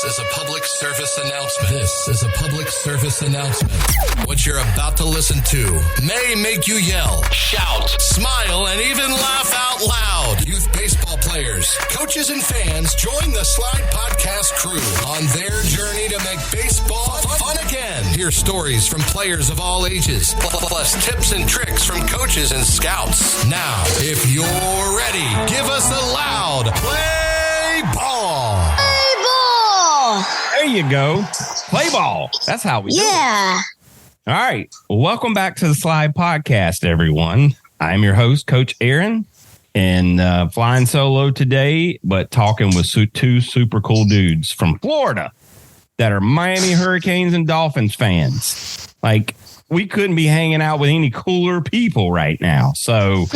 This is a public service announcement. This is a public service announcement. What you're about to listen to may make you yell, shout, smile, and even laugh out loud. Youth baseball players, coaches, and fans join the S.L.I.D.E podcast crew on their journey to make baseball fun again. Hear stories from players of all ages, plus tips and tricks from coaches and scouts. Now, if you're ready, give us a loud play ball. There you go. Play ball. That's how we do it. Yeah. All right. Well, welcome back to the S.L.I.D.E podcast, everyone. I'm your host, Coach Aaron, and flying solo today, but talking with two super cool dudes from Florida that are Miami Hurricanes and Dolphins fans. Like, we couldn't be hanging out with any cooler people right now. So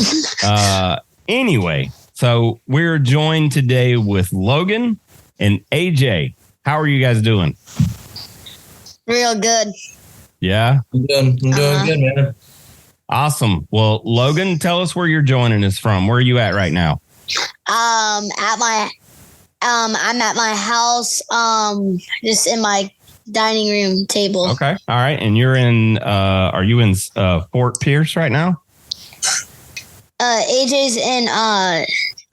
anyway, so we're joined today with Logan and AJ. How are you guys doing? Real good. Yeah? I'm doing good, man. Awesome. Well, Logan, tell us where you're joining us from. Where are you at right now? I'm at my house, just in my dining room table. Okay. All right. And you're in, are you in Fort Pierce right now? AJ's in, oh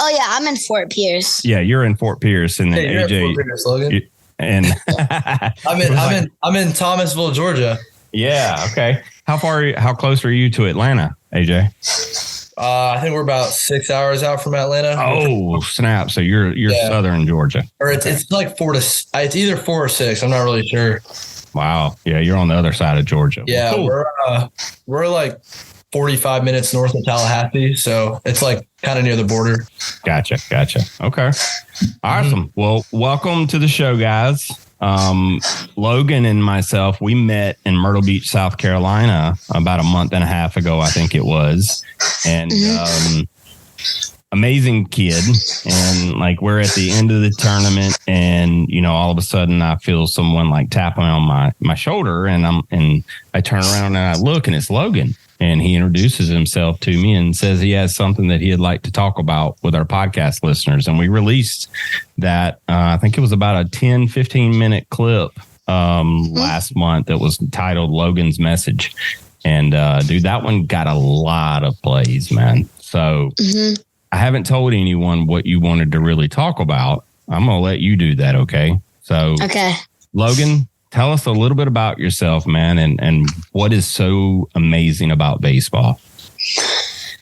yeah, I'm in Fort Pierce. Yeah, you're in Fort Pierce, and then Hey, you're AJ. at Fort Pierce, Logan. And I'm in Thomasville, Georgia. Yeah. Okay. How close are you to Atlanta, AJ? I think we're about 6 hours out from Atlanta. Oh, snap. So you're southern Georgia. Or it's like it's either 4 or 6. I'm not really sure. Wow. Yeah, you're on the other side of Georgia. Yeah, cool. we're like 45 minutes north of Tallahassee, so it's like kind of near the border. Gotcha. Okay. Awesome. Well, welcome to the show, guys. Logan and myself, we met in Myrtle Beach, South Carolina about a month and a half ago, I think it was. And amazing kid. And like, we're at the end of the tournament, and all of a sudden I feel someone like tapping on my shoulder, and I turn around and I look, and it's Logan. And he introduces himself to me and says he has something that he'd like to talk about with our podcast listeners. And we released that, I think it was about a 10, 15-minute clip last month that was titled Logan's Message. And, dude, that one got a lot of plays, man. So I haven't told anyone what you wanted to really talk about. I'm going to let you do that, okay? So, Okay. Logan, tell us a little bit about yourself, man, and what is so amazing about baseball.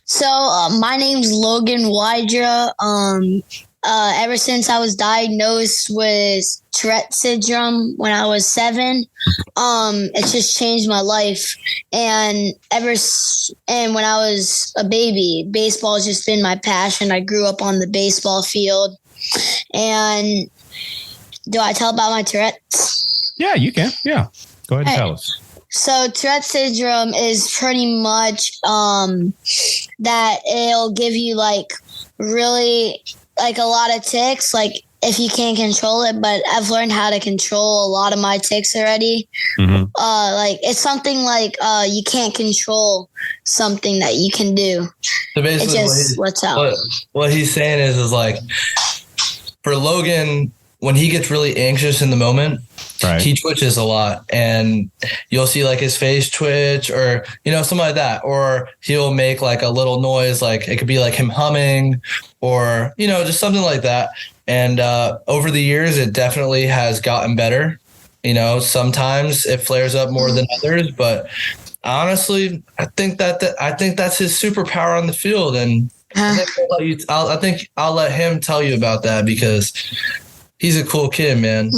So my name's Logan Wydra. Ever since I was diagnosed with Tourette Syndrome when I was 7, it's just changed my life. And when I was a baby, baseball has just been my passion. I grew up on the baseball field. And do I tell about my Tourette's? Yeah, you can. Yeah. Go ahead and tell us. So Tourette Syndrome is pretty much that it'll give you like really like a lot of tics, like if you can't control it, but I've learned how to control a lot of my tics already. Like it's something like you can't control something that you can do. So basically it just lets out. What he's saying is like for Logan, when he gets really anxious in the moment, right, he twitches a lot, and you'll see like his face twitch or, something like that. Or he'll make like a little noise, like it could be like him humming or, just something like that. And over the years, it definitely has gotten better. Sometimes it flares up more than others, but honestly, I think that's his superpower on the field. And I think I'll let him tell you about that because he's a cool kid, man.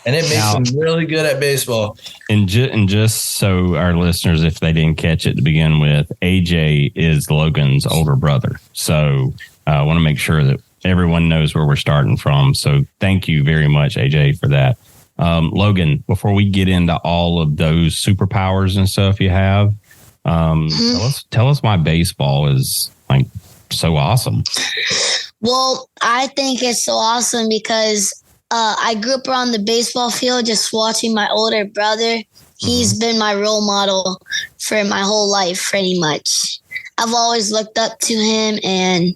And it makes him really good at baseball. And just so our listeners, if they didn't catch it to begin with, AJ is Logan's older brother. So I want to make sure that everyone knows where we're starting from. So thank you very much, AJ, for that. Logan, before we get into all of those superpowers and stuff you have, tell us why baseball is like so awesome. Well, I think it's so awesome because I grew up around the baseball field just watching my older brother. He's been my role model for my whole life, pretty much. I've always looked up to him, and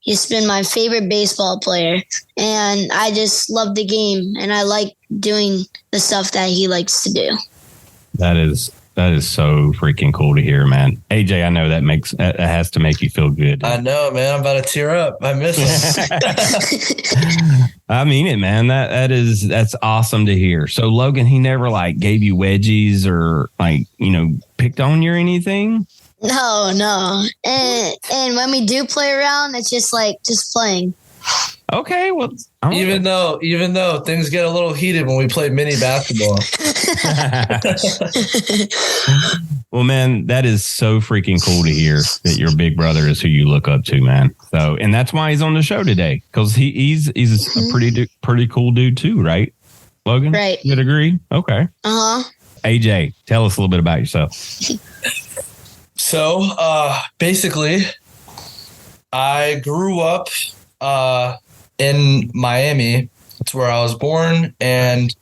he's been my favorite baseball player. And I just love the game, and I like doing the stuff that he likes to do. That is so freaking cool to hear, man. AJ, I know that has to make you feel good. I know, man. I'm about to tear up. I miss him. I mean it, man. That's awesome to hear. So Logan, he never like gave you wedgies or like, picked on you or anything? No. And when we do play around, it's just playing. Okay, well, even though things get a little heated when we play mini basketball. Well, man, that is so freaking cool to hear that your big brother is who you look up to, man. So, and that's why he's on the show today, because he's a pretty cool dude too, right, Logan? Right. You'd agree? Okay. AJ, tell us a little bit about yourself. So, basically, I grew up in Miami. That's where I was born, and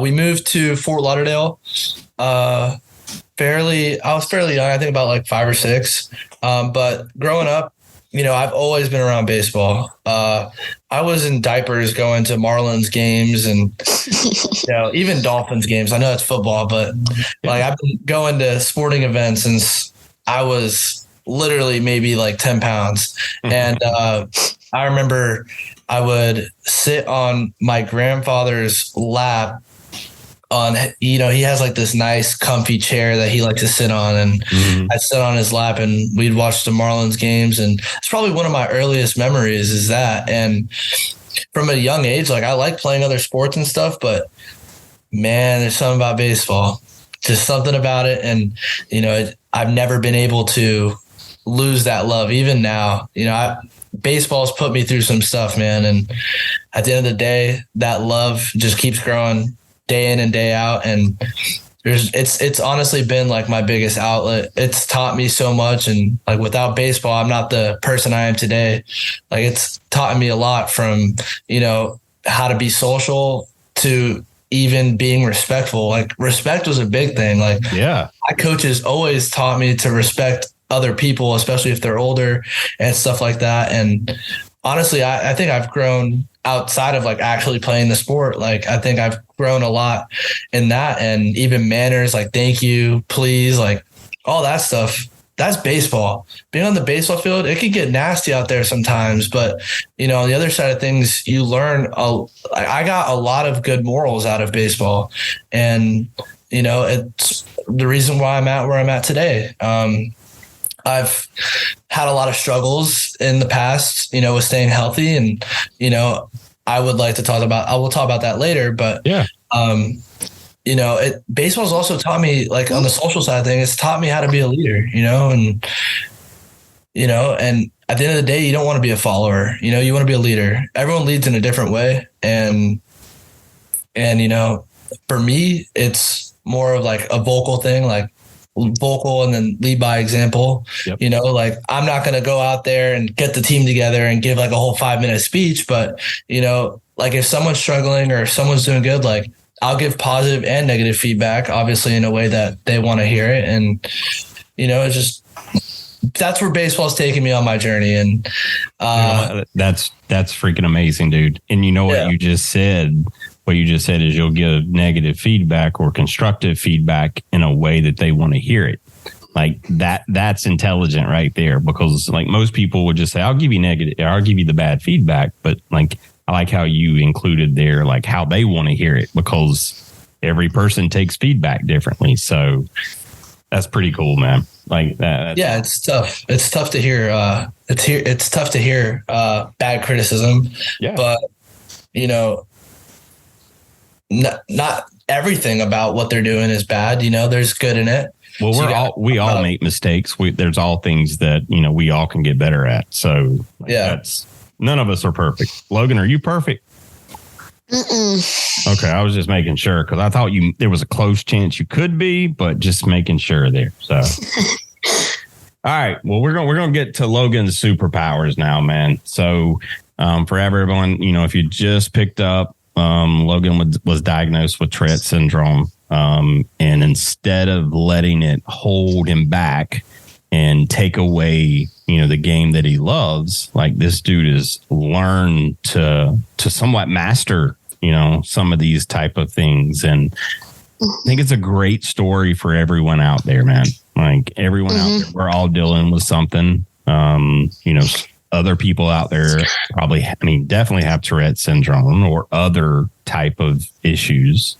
we moved to Fort Lauderdale. I was fairly young. I think about like 5 or 6. But growing up, I've always been around baseball. I was in diapers going to Marlins games and even Dolphins games. I know it's football, but like I've been going to sporting events since I was literally maybe like 10 pounds. And I remember I would sit on my grandfather's lap he has like this nice comfy chair that he likes to sit on, and I'd sit on his lap and we'd watch the Marlins games. And it's probably one of my earliest memories is that. And from a young age, like I like playing other sports and stuff, but man, there's something about baseball, just something about it. And, I've never been able to lose that love. Even now, baseball's put me through some stuff, man. And at the end of the day, that love just keeps growing day in and day out. And it's honestly been like my biggest outlet. It's taught me so much. And like without baseball, I'm not the person I am today. Like it's taught me a lot from, how to be social to even being respectful. Like respect was a big thing. Like my coaches always taught me to respect other people, especially if they're older and stuff like that. And honestly, I think I've grown outside of like actually playing the sport. Like I think I've grown a lot in that, and even manners, like thank you, please, like all that stuff. That's baseball. Being on the baseball field, it can get nasty out there sometimes, but on the other side of things, you learn. I got a lot of good morals out of baseball, and it's the reason why I'm at where I'm at today. I've had a lot of struggles in the past, with staying healthy, and, I will talk about that later, but baseball's also taught me, like on the social side of things, it's taught me how to be a leader, and at the end of the day, you don't want to be a follower, you want to be a leader. Everyone leads in a different way. And for me, it's more of like a vocal thing, like vocal and then lead by example. Like I'm not going to go out there and get the team together and give like a whole 5-minute speech, but like if someone's struggling or if someone's doing good, like I'll give positive and negative feedback, obviously in a way that they want to hear it. And it's just, that's where baseball's taken me on my journey. And that's freaking amazing, dude. And what you just said. What you just said is you'll give negative feedback or constructive feedback in a way that they want to hear it. Like that's intelligent right there, because like most people would just say, I'll give you the bad feedback. But like, I like how you included there, like how they want to hear it, because every person takes feedback differently. So that's pretty cool, man. Like that. Yeah, it's tough. It's tough to hear. It's tough to hear bad criticism. Yeah. But not everything about what they're doing is bad. There's good in it. Well, we all make mistakes. There's all things that, we all can get better at. So none of us are perfect. Logan, are you perfect? Okay. I was just making sure, because I thought there was a close chance you could be, but just making sure there. So, all right. Well, we're going to get to Logan's superpowers now, man. So, for everyone, if you just picked up, Logan was diagnosed with Tourette Syndrome. And instead of letting it hold him back, and take away, the game that he loves. Like, this dude has learned to somewhat master, some of these type of things. And I think it's a great story for everyone out there, man. Like, everyone out there, we're all dealing with something. Other people out there probably, definitely have Tourette syndrome or other type of issues.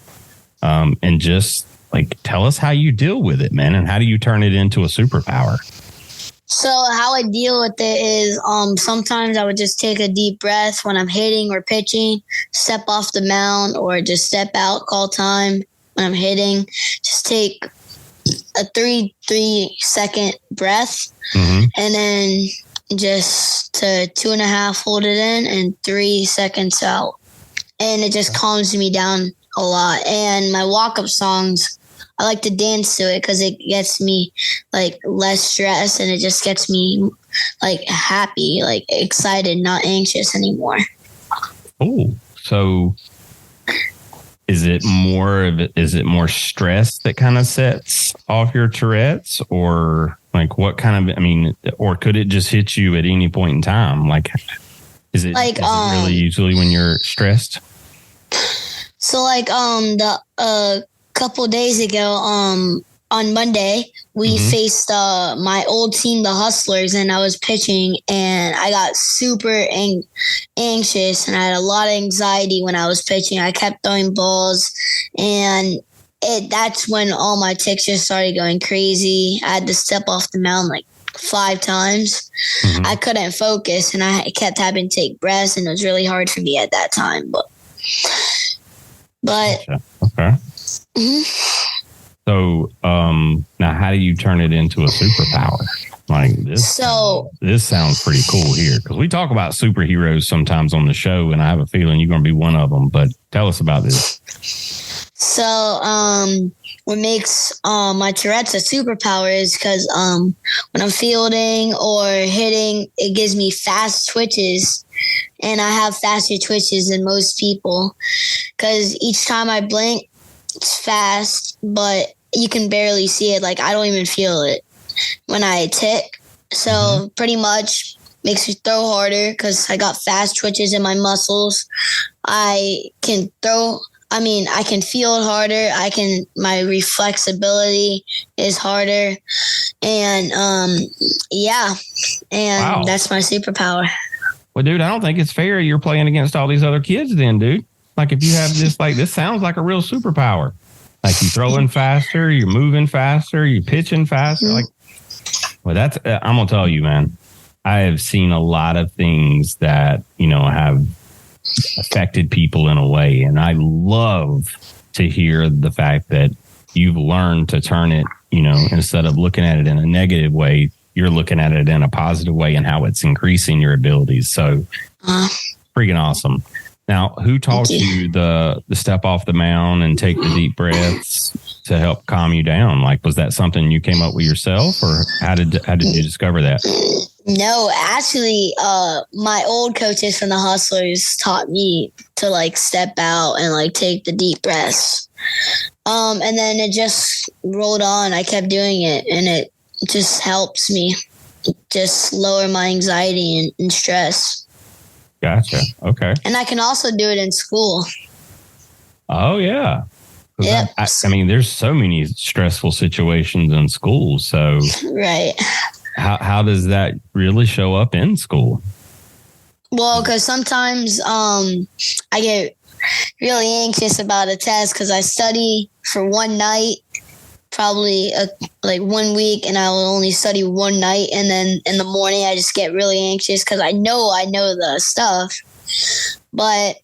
And just like, tell us how you deal with it, man. And how do you turn it into a superpower? So how I deal with it is sometimes I would just take a deep breath when I'm hitting or pitching, step off the mound, or just step out, call time when I'm hitting. Just take a 3-second breath, and then just to 2.5 hold it in and 3 seconds out. And it just calms me down a lot. And my walk-up songs, I like to dance to it because it gets me like less stress, and it just gets me like happy, like excited, not anxious anymore. Oh, so is it more stress that kind of sets off your Tourette's, or like what kind of, or could it just hit you at any point in time? Like, is it really usually when you're stressed? So like the couple days ago, on Monday, we faced my old team, the Hustlers, and I was pitching, and I got super anxious, and I had a lot of anxiety when I was pitching. I kept throwing balls, and that's when all my ticks just started going crazy. I had to step off the mound like 5 times. I couldn't focus, and I kept having to take breaths, and it was really hard for me at that time. But okay. So now how do you turn it into a superpower? Like this? So this sounds pretty cool here, because we talk about superheroes sometimes on the show, and I have a feeling you're going to be one of them. But tell us about this. So what makes my Tourette's a superpower is because when I'm fielding or hitting, it gives me fast twitches. And I have faster twitches than most people because each time I blink, it's fast, but you can barely see it. Like, I don't even feel it when I tick. So pretty much makes me throw harder because I got fast twitches in my muscles. I can feel it harder. My reflexibility is harder. And wow. That's my superpower. Well, dude, I don't think it's fair you're playing against all these other kids then, dude. Like, if you have this, like, this sounds like a real superpower. Like, you're throwing faster, you're moving faster, you're pitching faster. Like, well, I'm going to tell you, man, I have seen a lot of things that, have affected people in a way. And I love to hear the fact that you've learned to turn it, instead of looking at it in a negative way, you're looking at it in a positive way and how it's increasing your abilities. So freaking awesome. Now, who taught you the step off the mound and take the deep breaths to help calm you down? Like, was that something you came up with yourself, or how did you discover that? No, actually, my old coaches from the Hustlers taught me to like step out and like take the deep breaths. And then it just rolled on. I kept doing it, and it just helps me just lower my anxiety and stress. Gotcha. Okay. And I can also do it in school. Oh, yeah. Yep. There's so many stressful situations in school. So right. How does that really show up in school? Well, because sometimes I get really anxious about a test because I study for one night, probably like 1 week, and I will only study one night, and then in the morning I just get really anxious because I know the stuff, but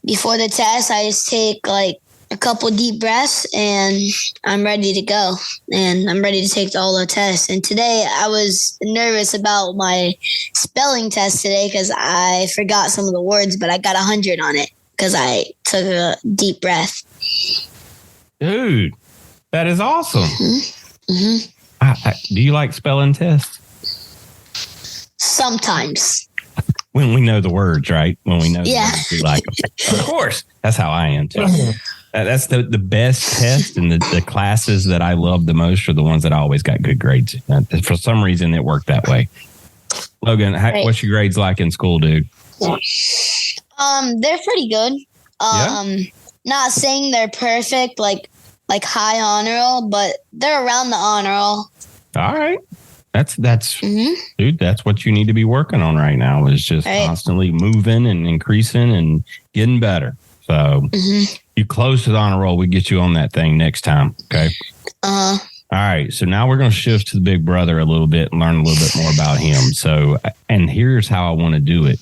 before the test I just take like a couple deep breaths and I'm ready to go, and I'm ready to take all the tests. And today I was nervous about my spelling test today because I forgot some of the words, but I got 100 on it because I took a deep breath. Dude, that is awesome. Do you like spelling tests? Sometimes. When we know the words, right? When we know the words, we like them. Of course. That's how I am too. That's the best test, and the classes that I love the most are the ones that I always got good grades. For some reason, it worked that way. Logan, what's your grades like in school, dude? They're pretty good. Not saying they're perfect, like high honor roll, but they're around the honor roll. All right. That's dude, that's what you need to be working on right now, is just constantly moving and increasing and getting better. So you close to the honor roll, we get you on that thing next time. Okay. All right. So now we're going to shift to the big brother a little bit and learn a little bit more about him. So, and here's how I want to do it.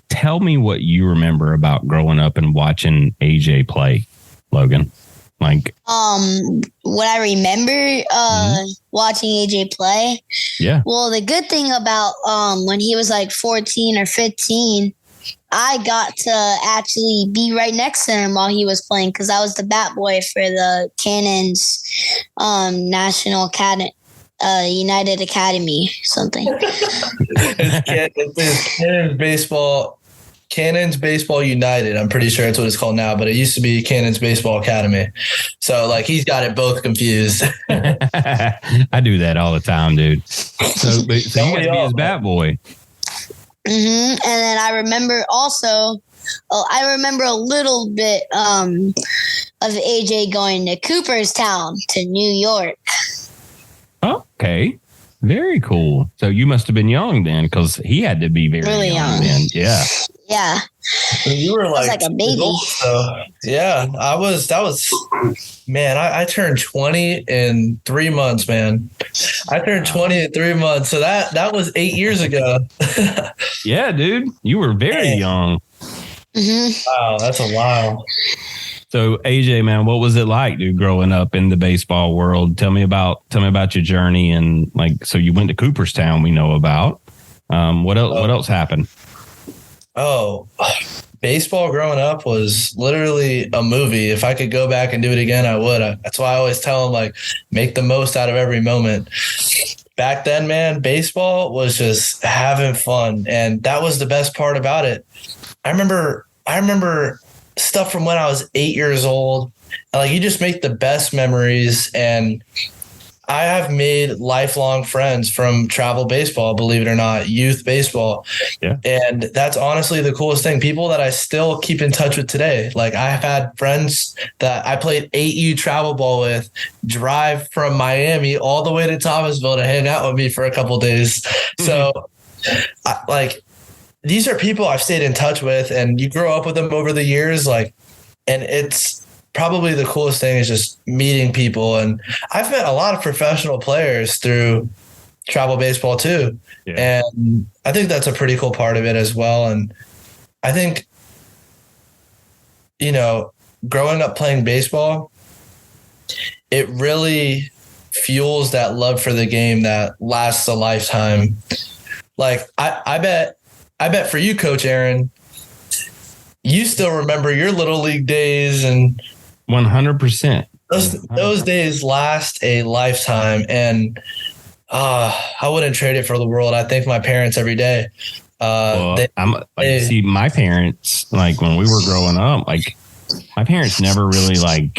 Tell me what you remember about growing up and watching AJ play, Logan. Like, what I remember watching AJ play. Yeah. Well, the good thing about when he was like 14 or 15, I got to actually be right next to him while he was playing, because I was the bat boy for the Cannons National Academy, United Academy, something. Cannons Baseball United. I'm pretty sure that's what it's called now, but it used to be Cannons Baseball Academy. So like he's got it both confused. I do that all the time, dude. So you got to be his bat boy. And then I remember also, I remember a little bit of AJ going to Cooperstown to New York. Okay. Very cool. So you must have been young then, because he had to be really young then. Yeah. Yeah. You were like a baby. Old, so yeah, I turned 20 in 3 months, man. I turned 20 in 3 months. So that was 8 years ago. Yeah, dude. You were very young. Wow, that's a while. So AJ, man, what was it like, dude, growing up in the baseball world? Tell me about your journey, and like, so you went to Cooperstown, we know about. What else happened? Oh, baseball growing up was literally a movie. If I could go back and do it again, I would. That's why I always tell them, like, make the most out of every moment. Back then, man, baseball was just having fun, and that was the best part about it. I remember stuff from when I was 8 years old. And like, you just make the best memories, and I have made lifelong friends from travel baseball, believe it or not, youth baseball. Yeah. And that's honestly the coolest thing. People that I still keep in touch with today. Like, I've had friends that I played 8U travel ball with drive from Miami all the way to Thomasville to hang out with me for a couple of days. So these are people I've stayed in touch with, and you grow up with them over the years. Like, and it's probably the coolest thing is just meeting people. And I've met a lot of professional players through travel baseball too. Yeah. And I think that's a pretty cool part of it as well. And I think, growing up playing baseball, it really fuels that love for the game that lasts a lifetime. Like, I bet for you, Coach Aaron, you still remember your little league days, and 100%. Those days last a lifetime, and I wouldn't trade it for the world. I thank my parents every day. See, my parents, like when we were growing up, like my parents never really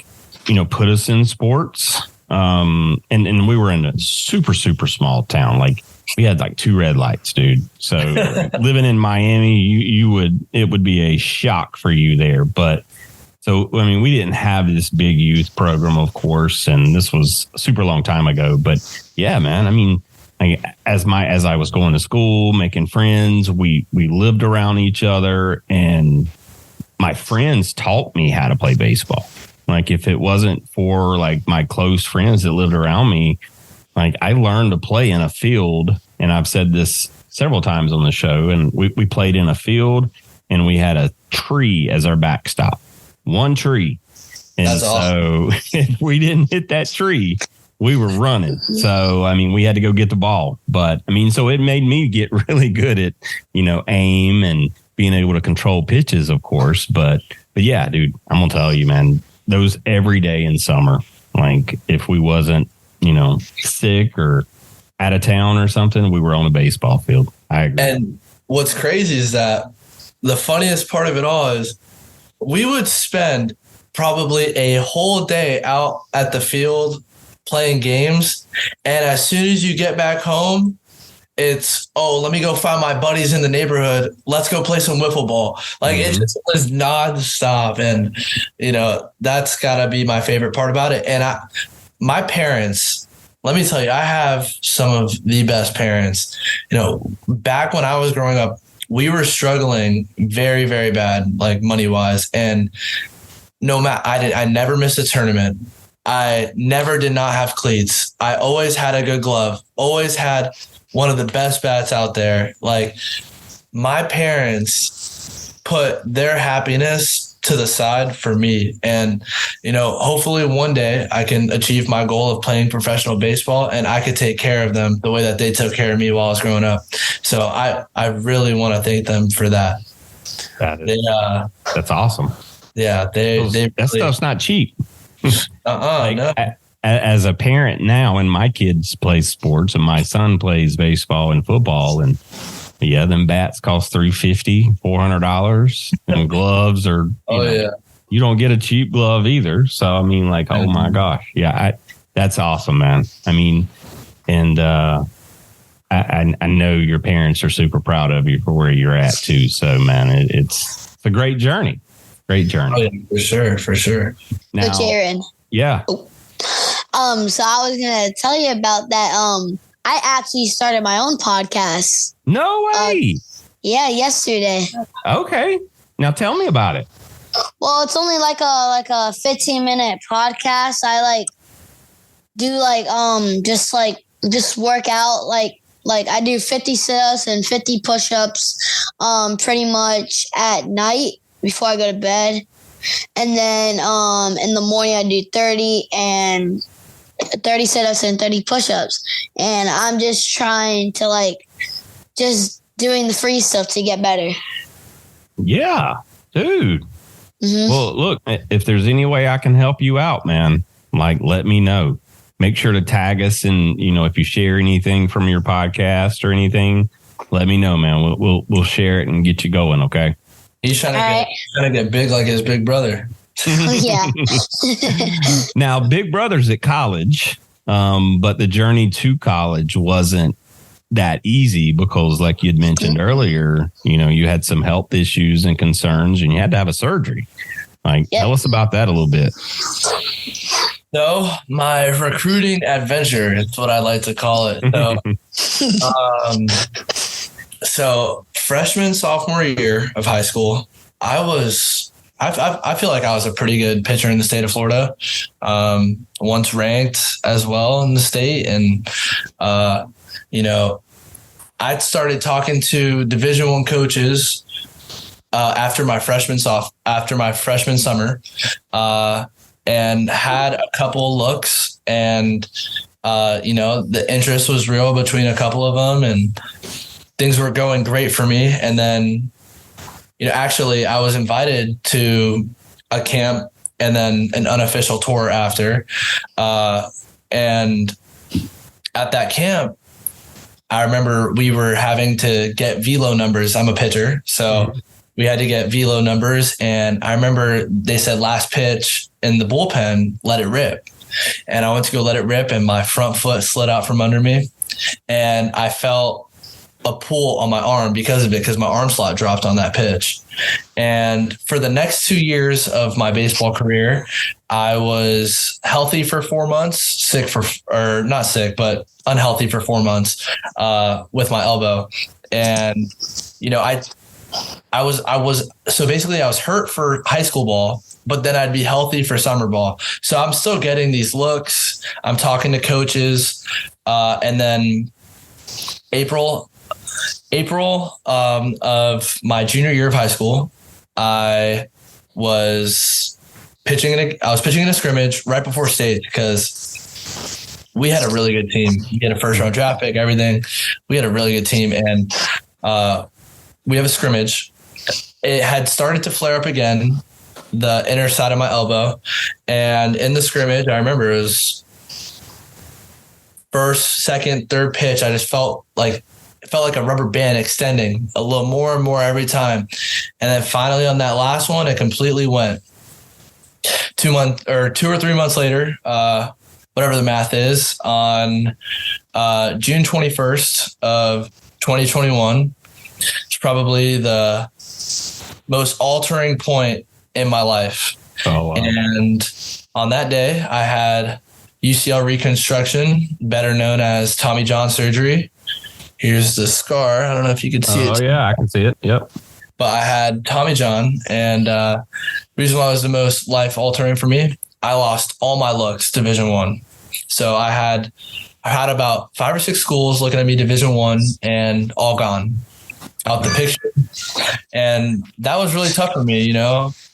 put us in sports. And we were in a super, super small town. Like, we had like 2 red lights, dude. So living in Miami, it would be a shock for you there. But so, I mean, we didn't have this big youth program, of course, and this was a super long time ago. But yeah, man, I mean, as I was going to school, making friends, we lived around each other, and my friends taught me how to play baseball. Like, if it wasn't for like my close friends that lived around me, like, I learned to play in a field, and I've said this several times on the show, and we played in a field, and we had a tree as our backstop. One tree. And that's so awesome. If we didn't hit that tree, we were running. So, I mean, we had to go get the ball. But, I mean, so it made me get really good at, aim and being able to control pitches, of course. But yeah, dude, I'm going to tell you, man, those every day in summer, like if we wasn't, sick or out of town or something, we were on a baseball field. I agree. And what's crazy is that the funniest part of it all is we would spend probably a whole day out at the field playing games. And as soon as you get back home, it's, oh, let me go find my buddies in the neighborhood. Let's go play some wiffle ball. Like it just was nonstop. And, that's gotta be my favorite part about it. And my parents, let me tell you, I have some of the best parents. Back when I was growing up, we were struggling very, very bad, like money wise. And I never missed a tournament. I never did not have cleats. I always had a good glove, always had one of the best bats out there. Like my parents put their happiness to the side for me. And, hopefully one day I can achieve my goal of playing professional baseball and I could take care of them the way that they took care of me while I was growing up. So I really want to thank them for that. That's awesome. Yeah, that stuff's not cheap. No. As a parent now, and my kids play sports, and my son plays baseball and football, and them bats cost $350, $400, and gloves are. You don't get a cheap glove either. So I mean, like, oh my gosh, that's awesome, man. I mean, and I know your parents are super proud of you for where you're at too. So man, it's a great journey. Great journey. Oh, yeah, for sure. Now, Jaron. Yeah. So I was gonna tell you about that. I actually started my own podcast. No way. Yeah, yesterday. Okay. Now tell me about it. Well, it's only like a 15-minute podcast. I do just work out like I do 50 sit-ups and 50 push-ups pretty much at night before I go to bed. And then in the morning I do 30 sit-ups and 30 push-ups. And I'm just trying to just doing the free stuff to get better. Yeah, dude. Mm-hmm. Well, look, if there's any way I can help you out, man, let me know. Make sure to tag us, and if you share anything from your podcast or anything, let me know, man. We'll share it and get you going. Okay. He's trying to get big like his big brother. Yeah. Now, big brother's at college, but the journey to college wasn't that easy because, like you'd mentioned earlier, you had some health issues and concerns, and you had to have a surgery. Tell us about that a little bit. So, my recruiting adventure is what I like to call it. So, freshman, sophomore year of high school, I feel like I was a pretty good pitcher in the state of Florida. Once ranked as well in the state. And, I started talking to Division I coaches after my freshman summer, and had a couple looks, and the interest was real between a couple of them, and things were going great for me. And then, actually I was invited to a camp and then an unofficial tour after. And at that camp, I remember we were having to get velo numbers. I'm a pitcher, so we had to get velo numbers. And I remember they said last pitch in the bullpen, let it rip. And I went to go let it rip, and my front foot slid out from under me. And I felt a pull on my arm because of it, because my arm slot dropped on that pitch. And for the next 2 years of my baseball career, I was healthy for 4 months, not sick, but unhealthy for 4 months with my elbow. And, I was hurt for high school ball, but then I'd be healthy for summer ball. So I'm still getting these looks. I'm talking to coaches. And then April of my junior year of high school, I was pitching in a scrimmage right before state, because we had a really good team. We had a first round draft pick, everything. We had a really good team, and we have a scrimmage. It had started to flare up again, the inner side of my elbow, and in the scrimmage, I remember it was first, second, third pitch. I just felt like a rubber band extending a little more and more every time. And then finally on that last one, it completely went. 2 or 3 months later, whatever the math is, on June 21st of 2021, it's probably the most altering point in my life. Oh, wow. And on that day, I had UCL reconstruction, better known as Tommy John surgery. Here's the scar. I don't know if you can see it. Oh, yeah, I can see it. Yep. But I had Tommy John, and the reason why it was the most life altering for me, I lost all my looks Division I. So I had about 5 or 6 schools looking at me Division I and all gone out the picture. And that was really tough for me.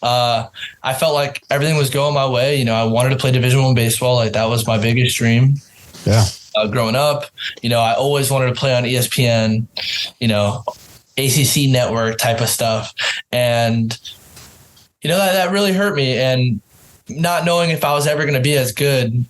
I felt like everything was going my way. I wanted to play Division I baseball. Like, that was my biggest dream. Yeah. Growing up, I always wanted to play on ESPN, ACC network type of stuff. And, that really hurt me, and not knowing if I was ever going to be as good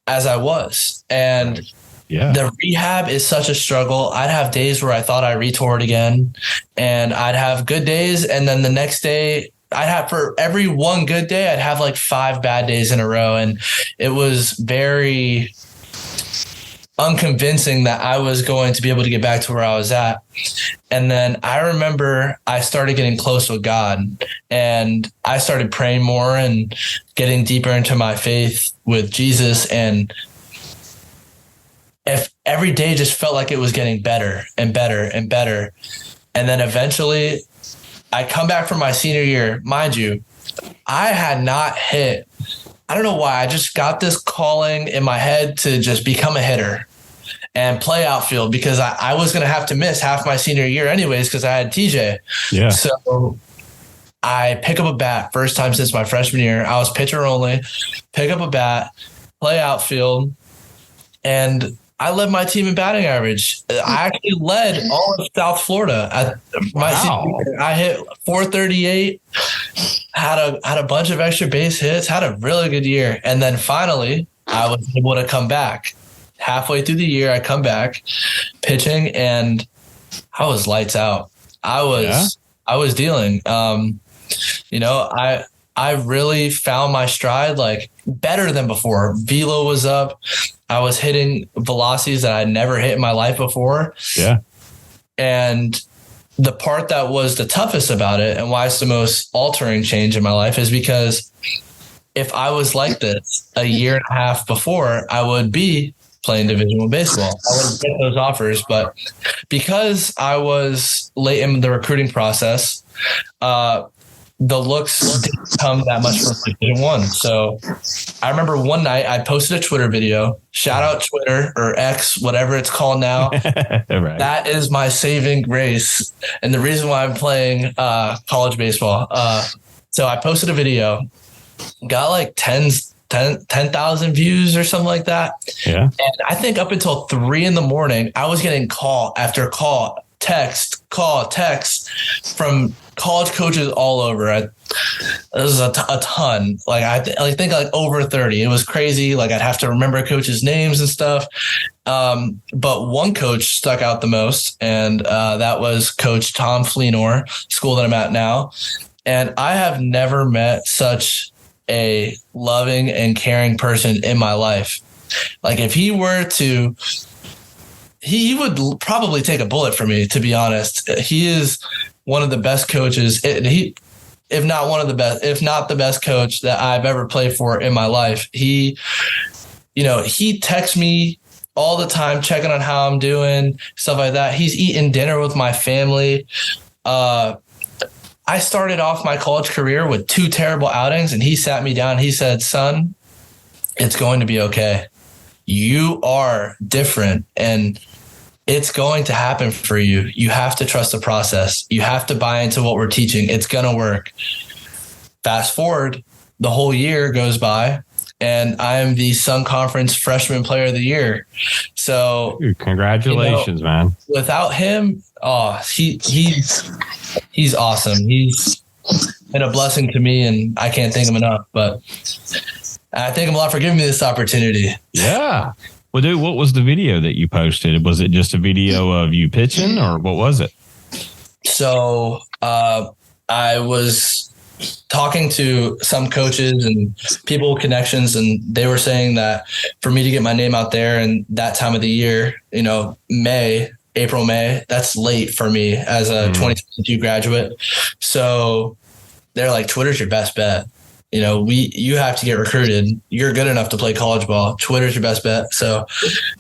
as I was. And the rehab is such a struggle. I'd have days where I thought I retore it again, and I'd have good days. And then the next day, for every one good day, I'd have like 5 bad days in a row. And it was very unconvincing that I was going to be able to get back to where I was at. And then I remember I started getting close with God, and I started praying more and getting deeper into my faith with Jesus. And if every day just felt like it was getting better and better and better. And then eventually I come back from my senior year. Mind you, I had not hit. I don't know why. I just got this calling in my head to just become a hitter and play outfield, because I was going to have to miss half my senior year anyways, because I had TJ. Yeah. So I pick up a bat, first time since my freshman year. I was pitcher only. Pick up a bat, play outfield, and I led my team in batting average. I actually led all of South Florida. I hit 438, had a bunch of extra base hits, had a really good year. And then finally, I was able to come back. Halfway through the year, I come back pitching, and I was lights out. I was dealing. I really found my stride, like, better than before. Velo was up. I was hitting velocities that I'd never hit in my life before. Yeah. And the part that was the toughest about it, and why it's the most altering change in my life, is because if I was like this a year and a half before, I would be playing Division I baseball. I would get those offers. But because I was late in the recruiting process, the looks didn't come that much from Division I. So I remember one night I posted a Twitter video. Shout out Twitter, or X, whatever it's called now. Right. That is my saving grace, and the reason why I'm playing college baseball. So I posted a video, got like 10,000 views or something like that. Yeah. And I think up until 3 a.m, I was getting call after call, text from college coaches all over. It was a ton. Like I think like over 30. It was crazy. Like I'd have to remember coaches' names and stuff. But one coach stuck out the most, and that was Coach Tom Fleenor, school that I'm at now. And I have never met such a loving and caring person in my life. Like if he were to, he would probably take a bullet for me, to be honest. He is one of the best coaches. If not one of the best, if not the best coach that I've ever played for in my life. He texts me all the time, checking on how I'm doing, stuff like that. He's eating dinner with my family. I started off my college career with 2 terrible outings, and he sat me down. He said, "Son, it's going to be okay. You are different, and it's going to happen for you. You have to trust the process. You have to buy into what we're teaching. It's going to work." Fast forward, the whole year goes by, and I am the Sun Conference Freshman Player of the Year. So, dude, congratulations, man. Without him, he's awesome. He's been a blessing to me, and I can't thank him enough. But I thank him a lot for giving me this opportunity. Yeah. Well, dude, what was the video that you posted? Was it just a video of you pitching, or what was it? So I was talking to some coaches and people with connections, and they were saying that for me to get my name out there in that time of the year, you know, April, May, that's late for me as a 2022 graduate. So they're like, Twitter's your best bet. You know, you have to get recruited. You're good enough to play college ball. Twitter's your best bet. So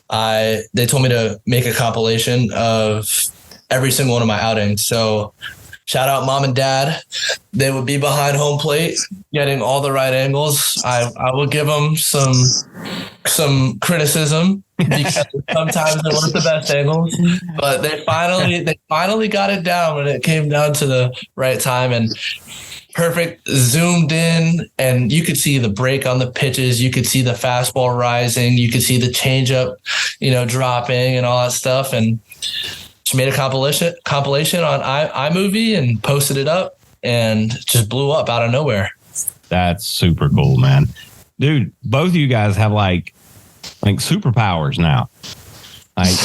they told me to make a compilation of every single one of my outings. So shout out mom and dad. They would be behind home plate, getting all the right angles. I will give them some criticism because sometimes they weren't the best angles, but they finally got it down when it came down to the right time, and perfect zoomed in, and you could see the break on the pitches. You could see the fastball rising. You could see the changeup, you know, dropping and all that stuff. And just made a compilation on iMovie and posted it up, and just blew up out of nowhere. That's super cool, man. Dude, both of you guys have like superpowers now. Like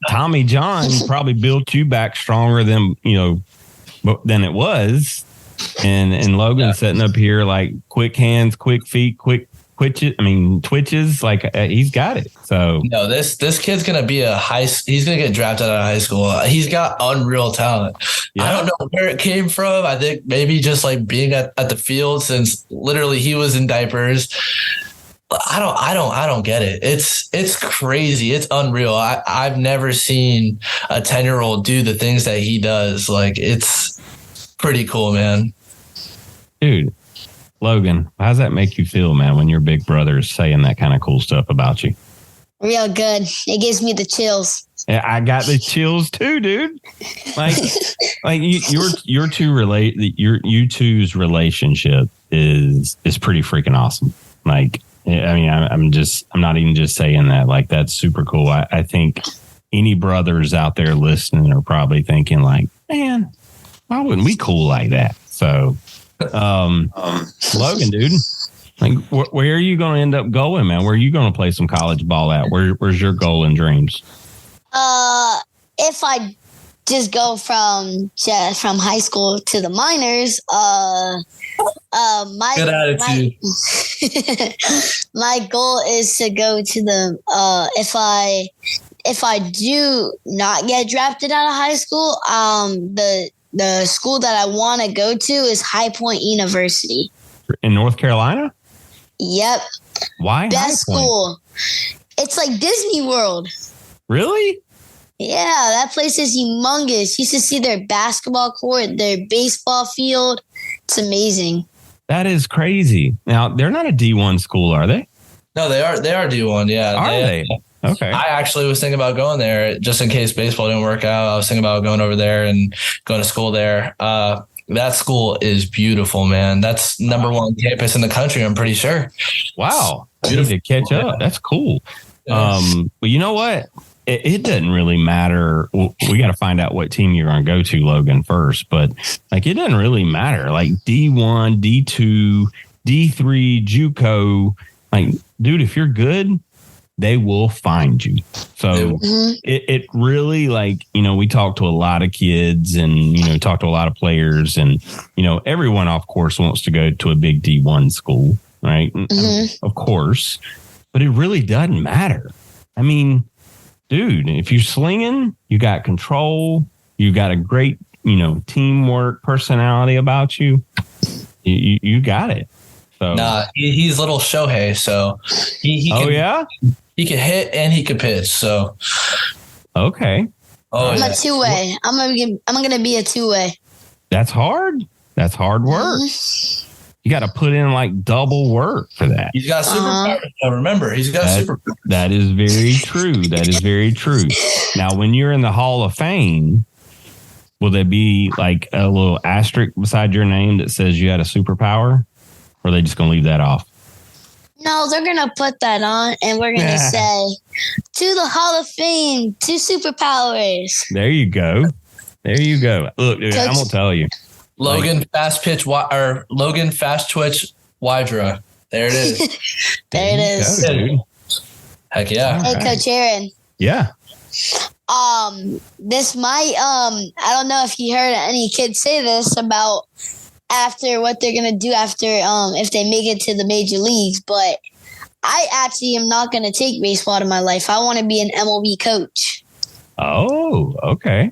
Tommy John probably built you back stronger than it was. And Logan's sitting up here like quick hands, quick feet, quick twitches. Like he's got it. So no, this kid's gonna be he's gonna get drafted out of high school. He's got unreal talent. Yeah. I don't know where it came from. I think maybe just like being at the field since literally he was in diapers. I don't get it. It's crazy. It's unreal. I've never seen a 10-year-old do the things that he does. Like, it's pretty cool, man. Dude, Logan, how does that make you feel, man, when your big brother is saying that kind of cool stuff about you? Real good. It gives me the chills. Yeah, I got the chills too, dude. Like you two's relationship is pretty freaking awesome. Like, I mean, I'm not even just saying that. Like, that's super cool. I think any brothers out there listening are probably thinking like, man, why wouldn't we cool like that? So, Logan, dude, like, where are you going to end up going, man? Where are you going to play some college ball at? Where's your goal and dreams? If I just go from high school to the minors, good attitude. My goal is to go to the if I do not get drafted out of high school, the school that I want to go to is High Point University in North Carolina. Yep. Why? Best school. It's like Disney World. Really? Yeah, that place is humongous. You should see their basketball court, their baseball field. It's amazing. That is crazy. Now, they're not a D1 school, are they? No, they are. They are D1. Yeah. Are they? Okay. I actually was thinking about going there just in case baseball didn't work out. I was thinking about going over there and going to school there. That school is beautiful, man. That's number one campus in the country, I'm pretty sure. Wow. I need to catch up. That's cool. Yeah. Well, you know what? It doesn't really matter. We got to find out what team you're going to go to, Logan, first. But like, it doesn't really matter. Like D1, D2, D3, JUCO. Like, dude, if you're good, they will find you. So it really, like, we talk to a lot of kids and, talk to a lot of players, and, everyone, of course, wants to go to a big D1 school, right? Of course. But it really doesn't matter. I mean, dude, if you're slinging, you got control, you got a great, teamwork personality about you, you got it. So, nah, he's little Shohei, so he can hit and he can pitch. So, okay. I'm a two-way. I'm gonna be a two-way. That's hard. That's hard work. You got to put in like double work for that. He's got superpowers. Remember, he's got superpowers. That is very true. That is very true. Now, when you're in the Hall of Fame, will there be like a little asterisk beside your name that says you had a superpower? Or are they just going to leave that off? No, they're going to put that on, and we're going to say, to the Hall of Fame, 2 superpowers. There you go. There you go. Look, dude, I'm going to tell you. Logan fast twitch Wydra. There it is. There it is. Go, heck yeah. Hey, Coach Aaron. Yeah. This might I don't know if you heard any kids say this about after what they're gonna do after if they make it to the major leagues. But I actually am not gonna take baseball to my life. I want to be an MLB coach. Oh, okay.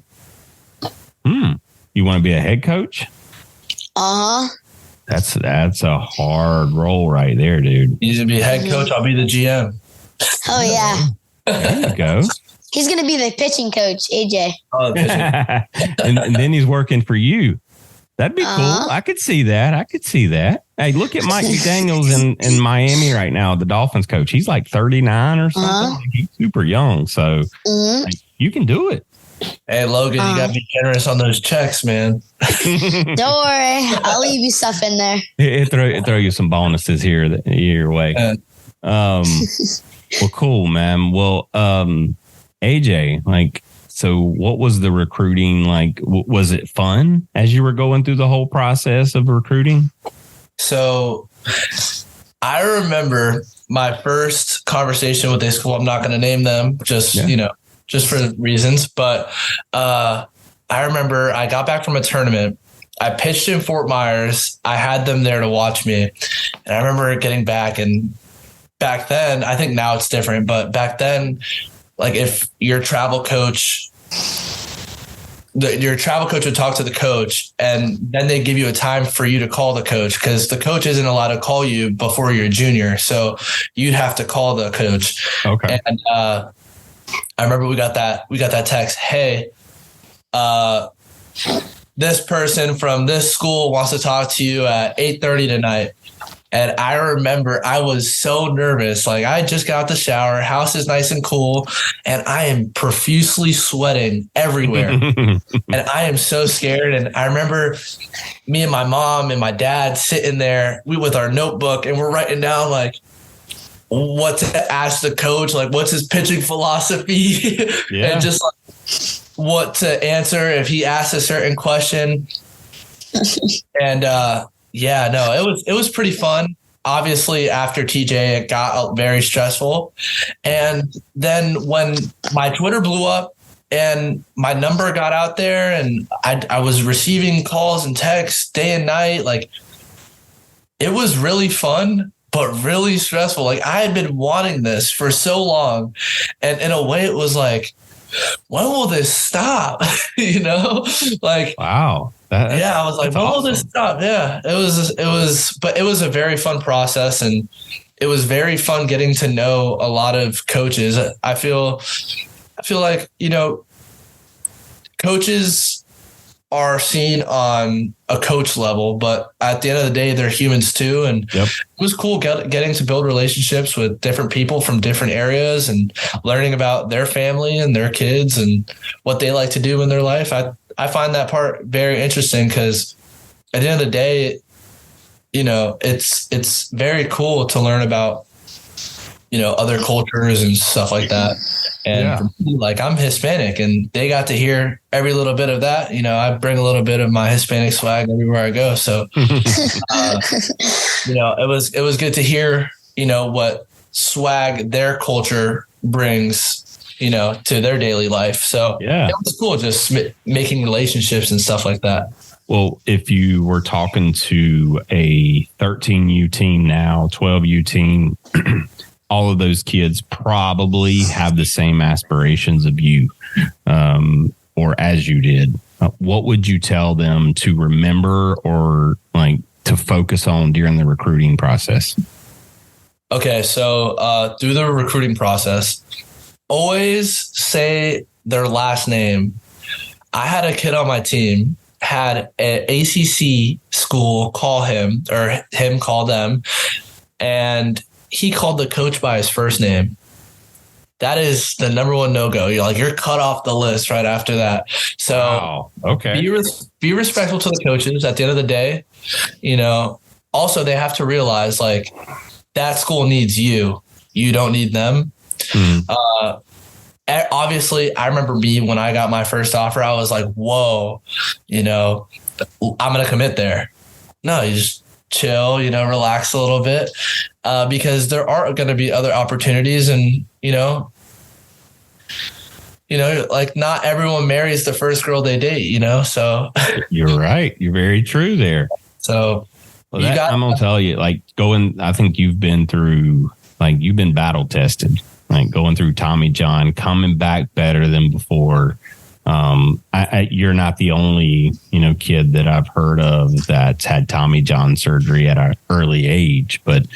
You want to be a head coach? That's a hard role right there, dude. You should be head coach. I'll be the GM. Oh yeah. There you go. He's gonna be the pitching coach, AJ. Oh, the pitching. and then he's working for you. That'd be cool. I could see that. Hey, look at Mike McDaniels in Miami right now, the Dolphins coach. He's like 39 or something. He's super young. So you can do it. Hey, Logan, you got to be generous on those checks, man. Don't worry. I'll leave you stuff in there. Throw you some bonuses here your way. Well, cool, man. Well, AJ, so what was the recruiting like? Was it fun as you were going through the whole process of recruiting? So I remember my first conversation with a school. I'm not going to name them, just for reasons. But I remember I got back from a tournament. I pitched in Fort Myers. I had them there to watch me. And I remember getting back, and back then, I think now it's different, but back then, like if your travel coach would talk to the coach, and then they give you a time for you to call the coach, because the coach isn't allowed to call you before you're a junior. So you'd have to call the coach. Okay. And I remember we got that text. Hey, this person from this school wants to talk to you at 8:30 tonight. And I remember I was so nervous. Like I just got out the shower, house is nice and cool, and I am profusely sweating everywhere. And I am so scared. And I remember me and my mom and my dad sitting there with our notebook, and we're writing down like what to ask the coach, like what's his pitching philosophy, and just like what to answer if he asks a certain question. And it was pretty fun. Obviously, after TJ, it got very stressful. And then when my Twitter blew up and my number got out there, and I was receiving calls and texts day and night, like it was really fun, but really stressful. Like I had been wanting this for so long. And in a way, it was like, when will this stop? Like, wow. I was like, when will this stop? Yeah, but it was a very fun process, and it was very fun getting to know a lot of coaches. I feel like, coaches are seen on a coach level, but at the end of the day, they're humans too. And it was cool getting to build relationships with different people from different areas and learning about their family and their kids and what they like to do in their life. I find that part very interesting, because at the end of the day, it's very cool to learn about, other cultures and stuff like that. And for me, like I'm Hispanic, and they got to hear every little bit of that. I bring a little bit of my Hispanic swag everywhere I go. So, it was good to hear, what swag their culture brings, to their daily life. So it was cool just making relationships and stuff like that. Well, if you were talking to a 13U team now, 12U team, all of those kids probably have the same aspirations of you, or as you did. What would you tell them to remember or like to focus on during the recruiting process? Okay, so through the recruiting process, always say their last name. I had a kid on my team, had an ACC school call him, or him call them, and he called the coach by his first name. That is the number one no-go. You're cut off the list right after that. So be respectful to the coaches at the end of the day. Also they have to realize like that school needs you. You don't need them. Obviously I remember when I got my first offer, I was like, whoa, I'm going to commit there. No, you just chill, relax a little bit, because there are going to be other opportunities, and like not everyone marries the first girl they date, so. You're right. You're very true there. So I'm gonna tell you, like I think you've been battle tested, like going through Tommy John, coming back better than before. You're not the only, kid that I've heard of that's had Tommy John surgery at an early age. But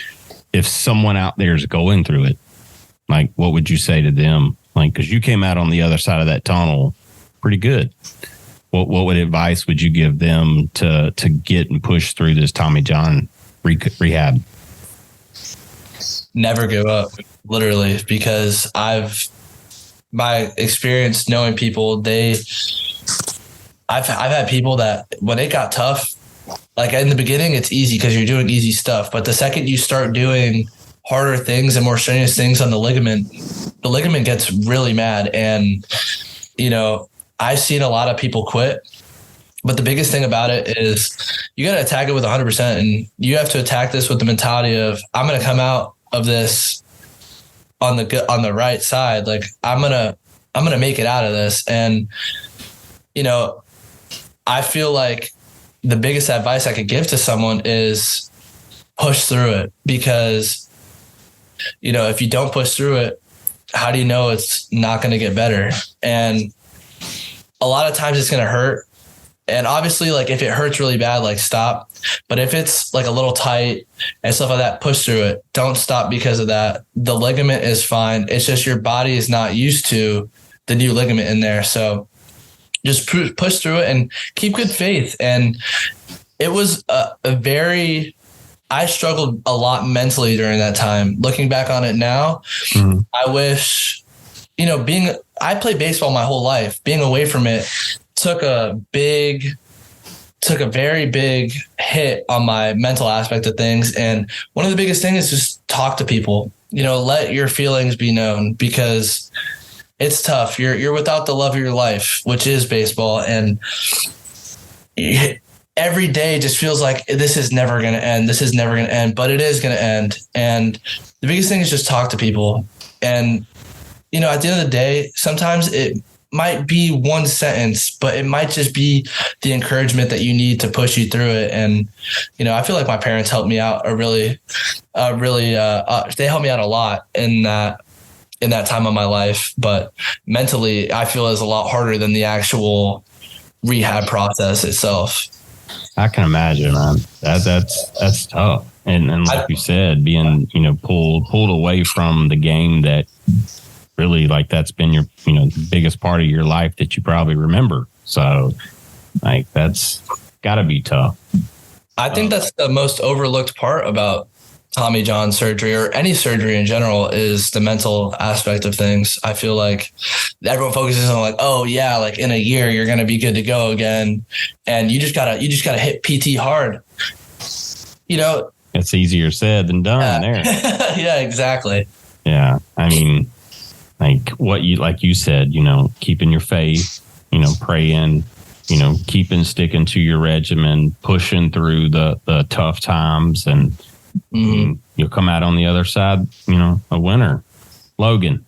if someone out there is going through it, like, what would you say to them? Like, because you came out on the other side of that tunnel pretty good. What advice would you give them to get and push through this Tommy John rehab? Never give up, literally, because my experience knowing people, I've had people that when it got tough, like in the beginning, it's easy because you're doing easy stuff. But the second you start doing harder things and more strenuous things on the ligament gets really mad. And, I've seen a lot of people quit, but the biggest thing about it is you got to attack it with 100%. And you have to attack this with the mentality of, I'm going to come out of this on the right side. Like I'm going to make it out of this. And, I feel like the biggest advice I could give to someone is push through it, because, if you don't push through it, how do you know it's not going to get better? And a lot of times it's going to hurt. And obviously, like if it hurts really bad, like stop. But if it's like a little tight and stuff like that, push through it. Don't stop because of that. The ligament is fine. It's just your body is not used to the new ligament in there. So just push through it and keep good faith. And it was I struggled a lot mentally during that time. Looking back on it now, I wish, I played baseball my whole life. Being away from it took a very big hit on my mental aspect of things. And one of the biggest things is just talk to people, let your feelings be known, because it's tough. You're without the love of your life, which is baseball. And every day just feels like this is never going to end. This is never going to end, but it is going to end. And the biggest thing is just talk to people. And, at the end of the day, sometimes it might be one sentence, but it might just be the encouragement that you need to push you through it. And, I feel like my parents helped me out they helped me out a lot in that time of my life. But mentally, I feel it's a lot harder than the actual rehab process itself. I can imagine, man. That's tough. And like you said, being, pulled away from the game that really, like, that's been your, the biggest part of your life that you probably remember. So, like, that's got to be tough. I think that's the most overlooked part about Tommy John surgery, or any surgery in general, is the mental aspect of things. I feel like everyone focuses on like, oh yeah, like in a year you're going to be good to go again. And you just gotta hit PT hard. It's easier said than done there. Yeah, exactly. Yeah. I mean, like you said, keeping your faith, praying, sticking to your regimen, pushing through the tough times, and you'll come out on the other side, a winner. Logan,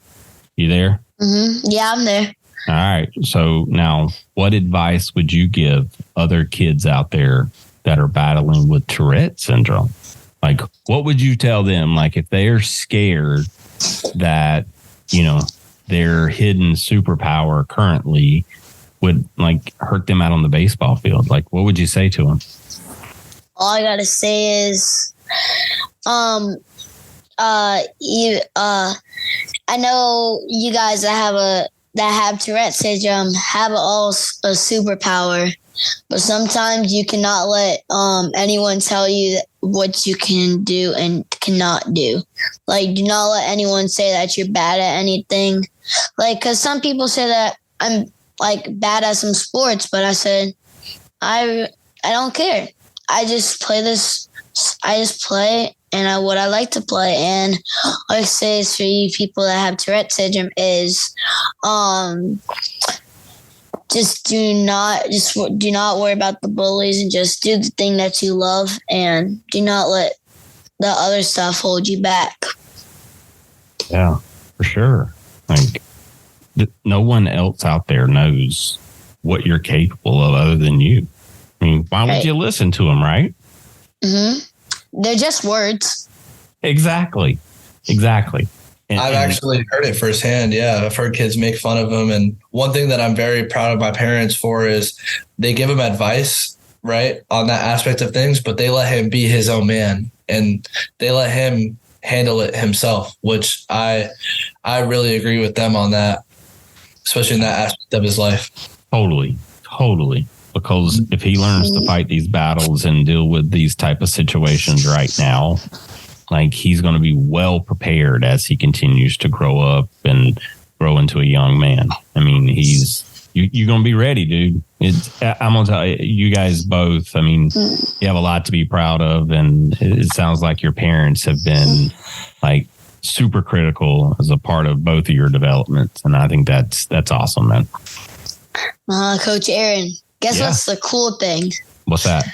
you there? Mm-hmm. Yeah, I'm there. All right. So now, what advice would you give other kids out there that are battling with Tourette syndrome? Like, what would you tell them? Like, if they are scared that, their hidden superpower currently would like hurt them out on the baseball field, like, what would you say to them? All I gotta say is, I know you guys that have Tourette syndrome have a superpower, but sometimes you cannot let anyone tell you what you can do and cannot do. Like, do not let anyone say that you're bad at anything. Like, because some people say that I'm like bad at some sports, but I said I don't care. I just play this. I just play and what I like to play. And all I say is for you people that have Tourette syndrome is, just do not worry about the bullies and just do the thing that you love, and do not let the other stuff hold you back. Yeah, for sure. Like, no one else out there knows what you're capable of other than you. I mean, why would you listen to them, right? They're just words. Exactly. I've actually heard it firsthand. Yeah, I've heard kids make fun of them. And one thing that I'm very proud of my parents for is they give him advice, right, on that aspect of things, but they let him be his own man and they let him handle it himself, which I really agree with them on that, especially in that aspect of his life. Totally. Because if he learns to fight these battles and deal with these type of situations right now, like he's going to be well prepared as he continues to grow up and grow into a young man. I mean, you're going to be ready, dude. I'm going to tell you guys both. I mean, you have a lot to be proud of. And it sounds like your parents have been like super critical as a part of both of your development. And I think that's awesome, man. Coach Aaron, guess what's the cool thing? What's that?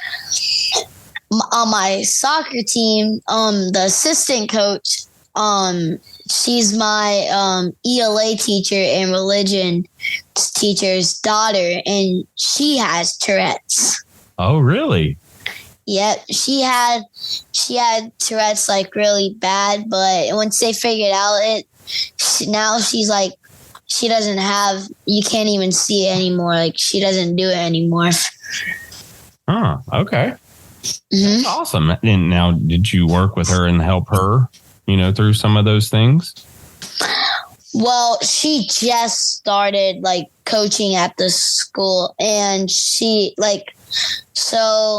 On my soccer team, the assistant coach, she's my ELA teacher and religion teacher's daughter, and she has Tourette's. Oh, really? Yep, she had Tourette's like really bad, but once they figured out now she's like, she doesn't have, you can't even see it anymore. Like she doesn't do it anymore. Oh, okay. That's awesome. And now, did you work with her and help her, through some of those things? Well, she just started like coaching at the school, and so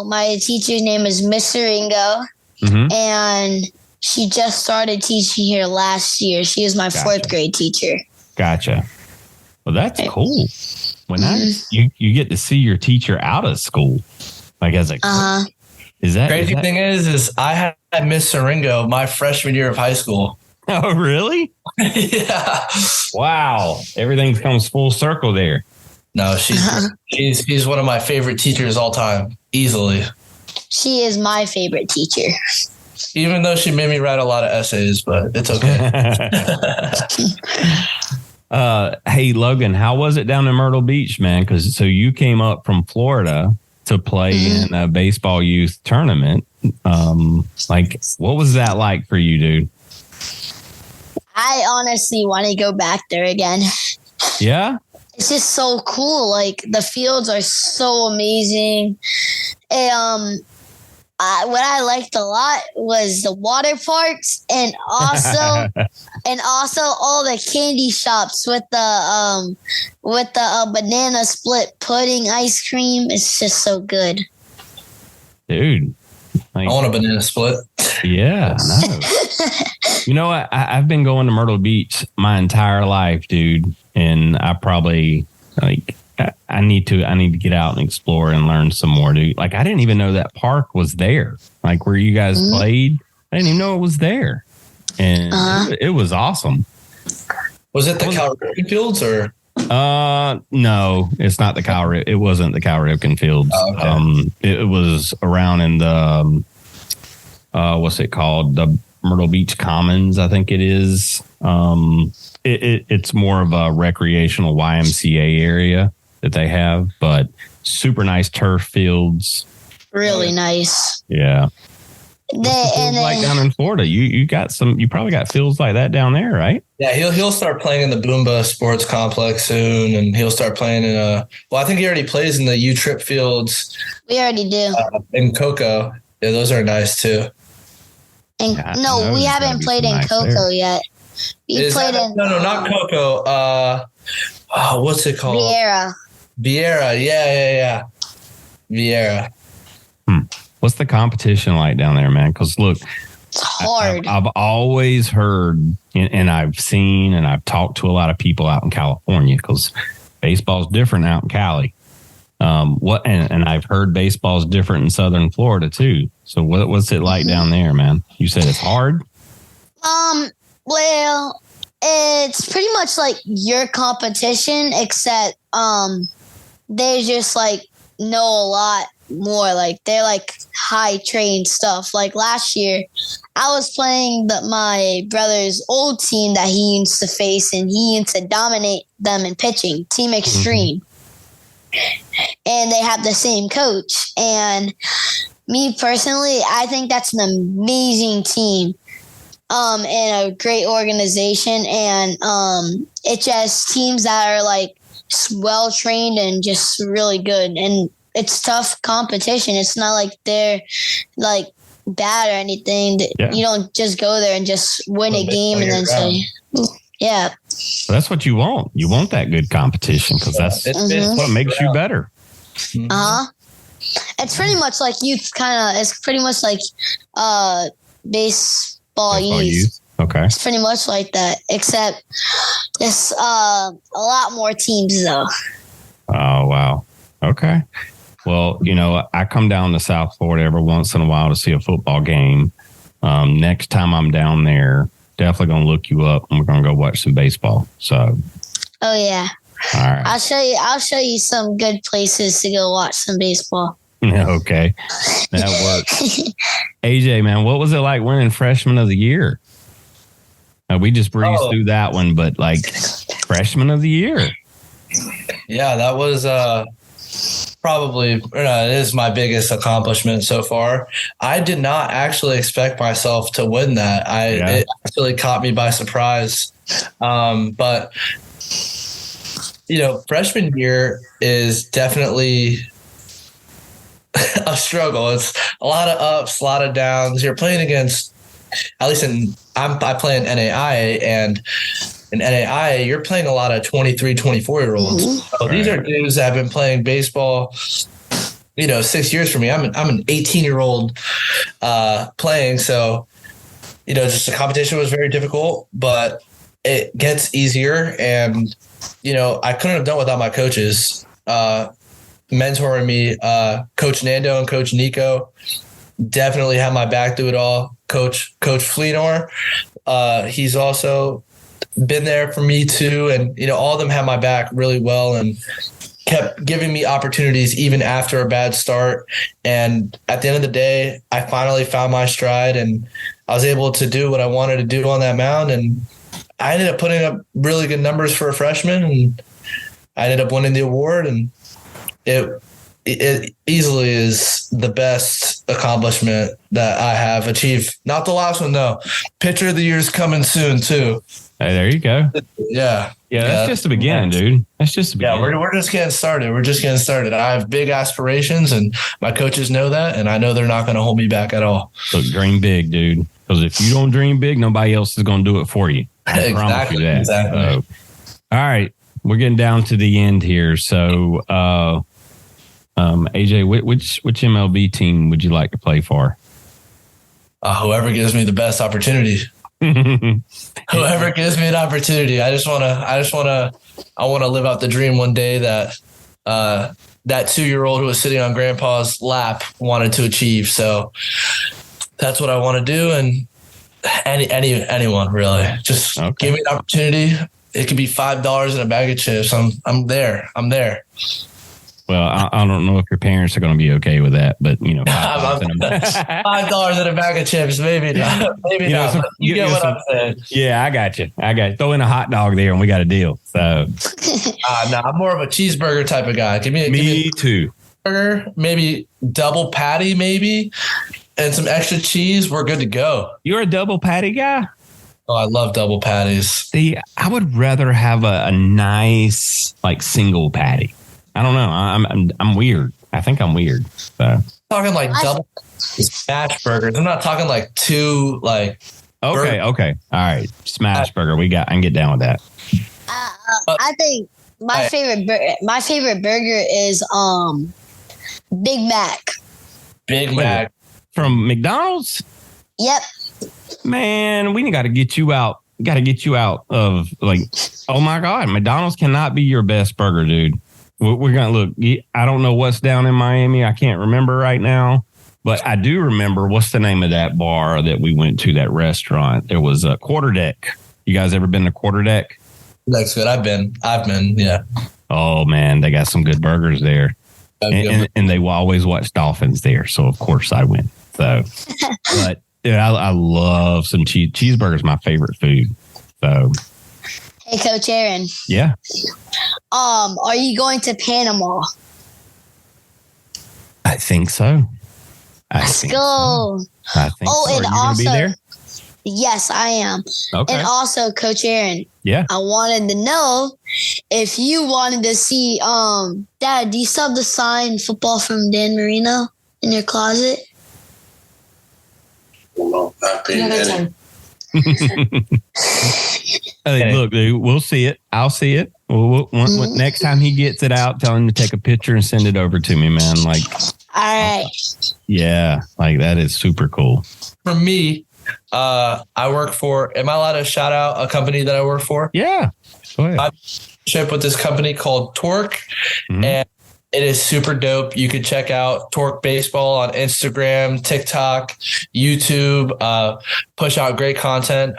my teacher's name is Miss Ringo, and she just started teaching here last year. She was my fourth grade teacher. Gotcha. Well, that's cool. When you get to see your teacher out of school, like as a coach. Crazy thing is I had Miss Seringo my freshman year of high school. Oh, really? Yeah. Wow. Everything comes full circle there. No, she's one of my favorite teachers all time, easily. She is my favorite teacher. Even though she made me write a lot of essays, but it's okay. Hey, Logan, how was it down in Myrtle Beach, man? So you came up from Florida to play in a baseball youth tournament. What was that like for you, dude? I honestly want to go back there again. Yeah? It's just so cool. Like the fields are so amazing. And what I liked a lot was the water parks and also all the candy shops with the banana split pudding ice cream. It's just so good. Dude. I want a banana split. Yeah, no. You know what? I've been going to Myrtle Beach my entire life, dude. And I probably I need to get out and explore and learn some more, dude. Like I didn't even know that park was there. Like where you guys played. I didn't even know it was there. And it was awesome. Was it the Cal Ripken Fields or? No, it's not the Cal. It wasn't the Cal Ripken Fields. Oh, okay. It was around in the what's it called? The Myrtle Beach Commons, I think it is. It's more of a recreational YMCA area that they have, but super nice turf fields. Really nice. Yeah. Like down in Florida, you probably got fields like that down there, right? Yeah, he'll start playing in the Boomba Sports Complex soon, and he'll start playing in I think he already plays in the U-Trip fields. We already do. In Cocoa. Yeah, those are nice too. And we haven't played in Cocoa yet. We played in not Cocoa. What's it called? Vieira. Yeah. Vieira. What's the competition like down there, man? Because look, it's hard. I've always heard, and I've seen, and I've talked to a lot of people out in California because baseball's different out in Cali. And I've heard baseball's different in Southern Florida too. So what's it like down there, man? You said it's hard. Well, it's pretty much like your competition, except they just like know a lot more. Like they're like high trained stuff. Like last year, I was playing my brother's old team that he used to face, and he used to dominate them in pitching, Team Extreme. And they have the same coach, and me personally, I think that's an amazing team. And a great organization, and it just teams that are like well trained and just really good, and it's tough competition. It's not like they're like bad or anything. Yeah. You don't just go there and just win a game and then say, yeah. Well, that's what you want. You want that good competition because that's what makes you better. It's pretty much like it's pretty much like baseball youth. Okay. It's pretty much like that, except it's a lot more teams though. Oh, wow. Okay. Well, I come down to South Florida every once in a while to see a football game. Next time I'm down there, definitely going to look you up and we're going to go watch some baseball. So. Oh, yeah. All right. I'll show you some good places to go watch some baseball. Okay. That works. AJ, man, what was it like winning Freshman of the Year? We just breezed through that one, but like Freshman of the Year. Yeah, that was it is my biggest accomplishment so far. I did not actually expect myself to win that. It actually caught me by surprise. But freshman year is definitely a struggle. It's a lot of ups, a lot of downs. You're playing against, at least I play in NAIA, and in NAIA, you're playing a lot of 23, 24-year-olds. Mm-hmm. So these are dudes that have been playing baseball, 6 years for me. I'm an 18-year-old playing. So, just the competition was very difficult, but it gets easier. And, I couldn't have done without my coaches mentoring me. Coach Nando and Coach Nico definitely had my back through it all. Coach Fleenor, he's also been there for me too. And, all of them had my back really well and kept giving me opportunities even after a bad start. And at the end of the day, I finally found my stride and I was able to do what I wanted to do on that mound. And I ended up putting up really good numbers for a freshman, and I ended up winning the award. And it easily is the best accomplishment that I have achieved. Not the last one, though. Pitcher of the Year is coming soon, too. Hey, there you go. Yeah. Yeah, that's just the beginning, dude. That's just the beginning. Yeah, we're just getting started. We're just getting started. I have big aspirations, and my coaches know that, and I know they're not going to hold me back at all. So dream big, dude. Because if you don't dream big, nobody else is going to do it for you. I promise you that. Exactly. All right. We're getting down to the end here. So, AJ, which MLB team would you like to play for? Whoever gives me the best opportunity. Whoever gives me an opportunity. I want to live out the dream one day that that 2-year-old who was sitting on grandpa's lap wanted to achieve. So that's what I want to do. And anyone really, just give me an opportunity. It could be $5 in a bag of chips. I'm there. Well, I don't know if your parents are going to be okay with that, but $5 in a bag of chips, maybe not. Maybe not. You get what I'm saying? Yeah, I got you. Throw in a hot dog there, and we got a deal. So, no, I'm more of a cheeseburger type of guy. Give me too. Burger, maybe double patty, maybe, and some extra cheese. We're good to go. You're a double patty guy? Oh, I love double patties. See, I would rather have a nice single patty. I don't know. I'm weird. I think I'm weird. So. Talking double smash burgers. I'm not talking two Okay. All right. Smash burger. I can get down with that. I think my favorite burger is Big Mac. Big Mac from McDonald's. Yep. Man, we got to get you out. Got to get you out of oh my God, McDonald's cannot be your best burger, dude. We're going to look. I don't know what's down in Miami. I can't remember right now, but I do remember what's the name of that bar that we went to, that restaurant. There was a Quarter Deck. You guys ever been to Quarter Deck? That's good. I've been. Yeah. Oh man, they got some good burgers there, and they will always watch Dolphins there. So of course I went. So, but dude, I love some cheeseburgers. My favorite food. So. Hey, Coach Aaron. Yeah. Are you going to Panama? I think so. Let's go. I think so. And Are you also, gonna be there? Yes, I am. Okay. And also, Coach Aaron. Yeah. I wanted to know if you wanted to see, Dad, do you still have the signed football from Dan Marino in your closet? Well, not being any. Hey, look, dude, we'll see it. I'll see it. Next time he gets it out, tell him to take a picture and send it over to me, man. Like, all right. Yeah, like that is super cool. For me, I work for, am I allowed to shout out a company that I work for? Yeah. Go ahead. I ship with this company called Torque, and it is super dope. You can check out Torque Baseball on Instagram, TikTok, YouTube, push out great content.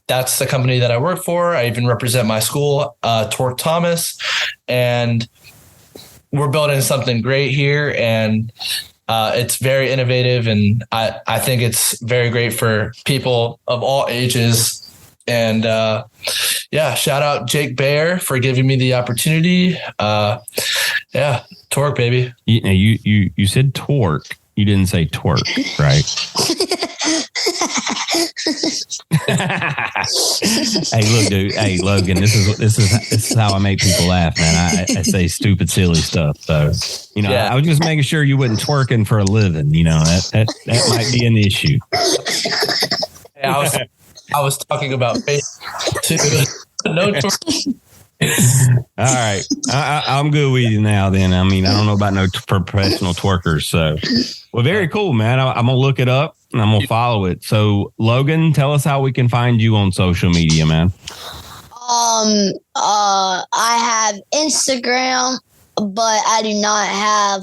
That's the company that I work for. I even represent my school, Torque Thomas, and we're building something great here. And it's very innovative, and I think it's very great for people of all ages. And shout out Jake Baer for giving me the opportunity. Torque, baby. You said torque. You didn't say twerk, right? Hey, look, dude. Hey, Logan. This is how I make people laugh, man. I say stupid, silly stuff. So, I was just making sure you wasn't twerking for a living. That might be an issue. Hey, I was talking about Facebook too. No twerking. All right. I'm good with you now then. I mean, I don't know about no professional twerkers. So, well, very cool, man. I'm going to look it up and I'm going to follow it. So, Logan, tell us how we can find you on social media, man. I have Instagram, but I do not have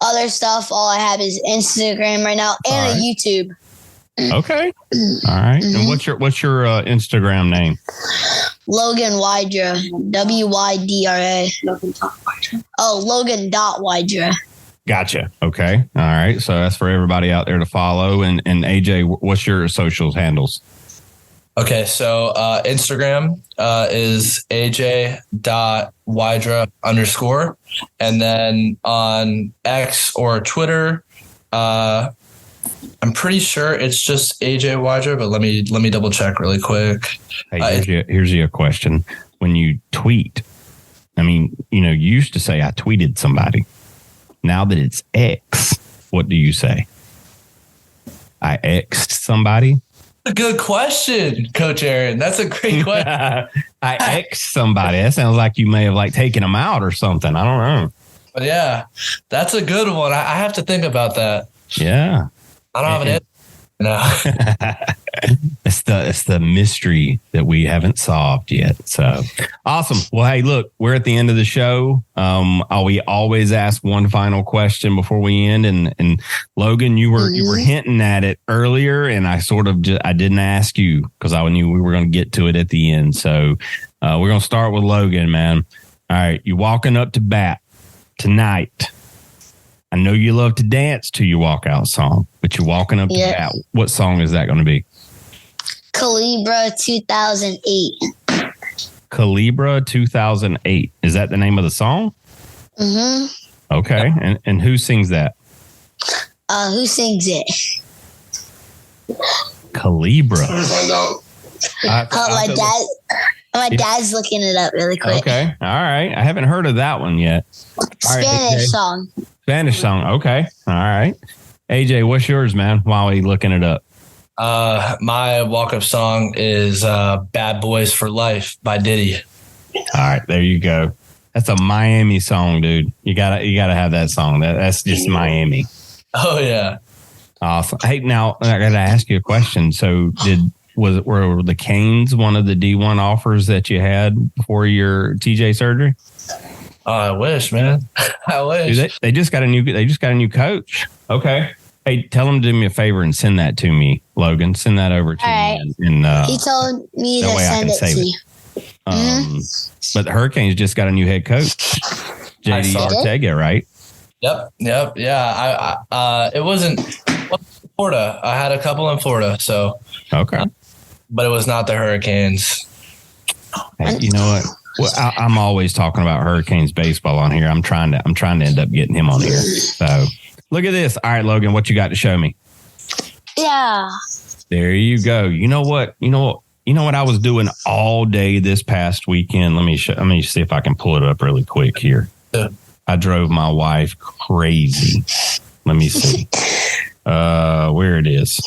other stuff. All I have is Instagram right now and a YouTube. Okay. All right. And what's your Instagram name? Logan Wydra. Wydra. Logan.Wydra. Gotcha. Okay. All right. So that's for everybody out there to follow. And AJ, what's your socials handles? Okay. So Instagram is aj.wydra_. And then on X or Twitter, I'm pretty sure it's just AJ Wydra, but let me double check really quick. Hey, here's your question. When you tweet, I mean, you used to say I tweeted somebody. Now that it's X, what do you say? I X'd somebody? Good question, Coach Aaron. That's a great question. I X'd somebody. That sounds like you may have taken them out or something. I don't know. But yeah, that's a good one. I have to think about that. Yeah. I don't have an answer. No. It's the mystery that we haven't solved yet. So awesome. Well, hey, look, we're at the end of the show. We always ask one final question before we end. And Logan, you were hinting at it earlier, and I I didn't ask you because I knew we were going to get to it at the end. So we're going to start with Logan, man. All right, you're walking up to bat tonight. I know you love to dance to your walkout song, but you're walking up to bat. What song is that going to be? Calibra 2008. Calibra 2008. Is that the name of the song? Mm-hmm. Okay. And who sings that? Who sings it? Calibra. My dad's looking it up really quick. Okay. All right. I haven't heard of that one yet. Spanish song. Spanish song. Okay. All right. AJ, what's yours, man? While we looking it up. My walk-up song is Bad Boys for Life by Diddy. All right. There you go. That's a Miami song, dude. You gotta have that song. That's just Miami. Oh yeah. Awesome. Hey, now I gotta ask you a question. So were the Canes one of the D1 offers that you had before your TJ surgery? Oh, I wish, man. I wish. Dude, they just got a new coach. Okay. Hey, tell them to do me a favor and send that to me, Logan. Send that over to me. And, he told me to send it to you. But the Hurricanes just got a new head coach, JD Ortega, right? Yep. Yeah. It wasn't Florida. I had a couple in Florida, so okay. But it was not the Hurricanes. Hey, you know what? Well, I'm always talking about Hurricanes baseball on here. I'm trying to end up getting him on here. So Look at this. All right, Logan, what you got to show me? Yeah. There you go. You know what I was doing all day this past weekend? Let me see if I can pull it up really quick here. Yeah. I drove my wife crazy. Let me see. Where it is.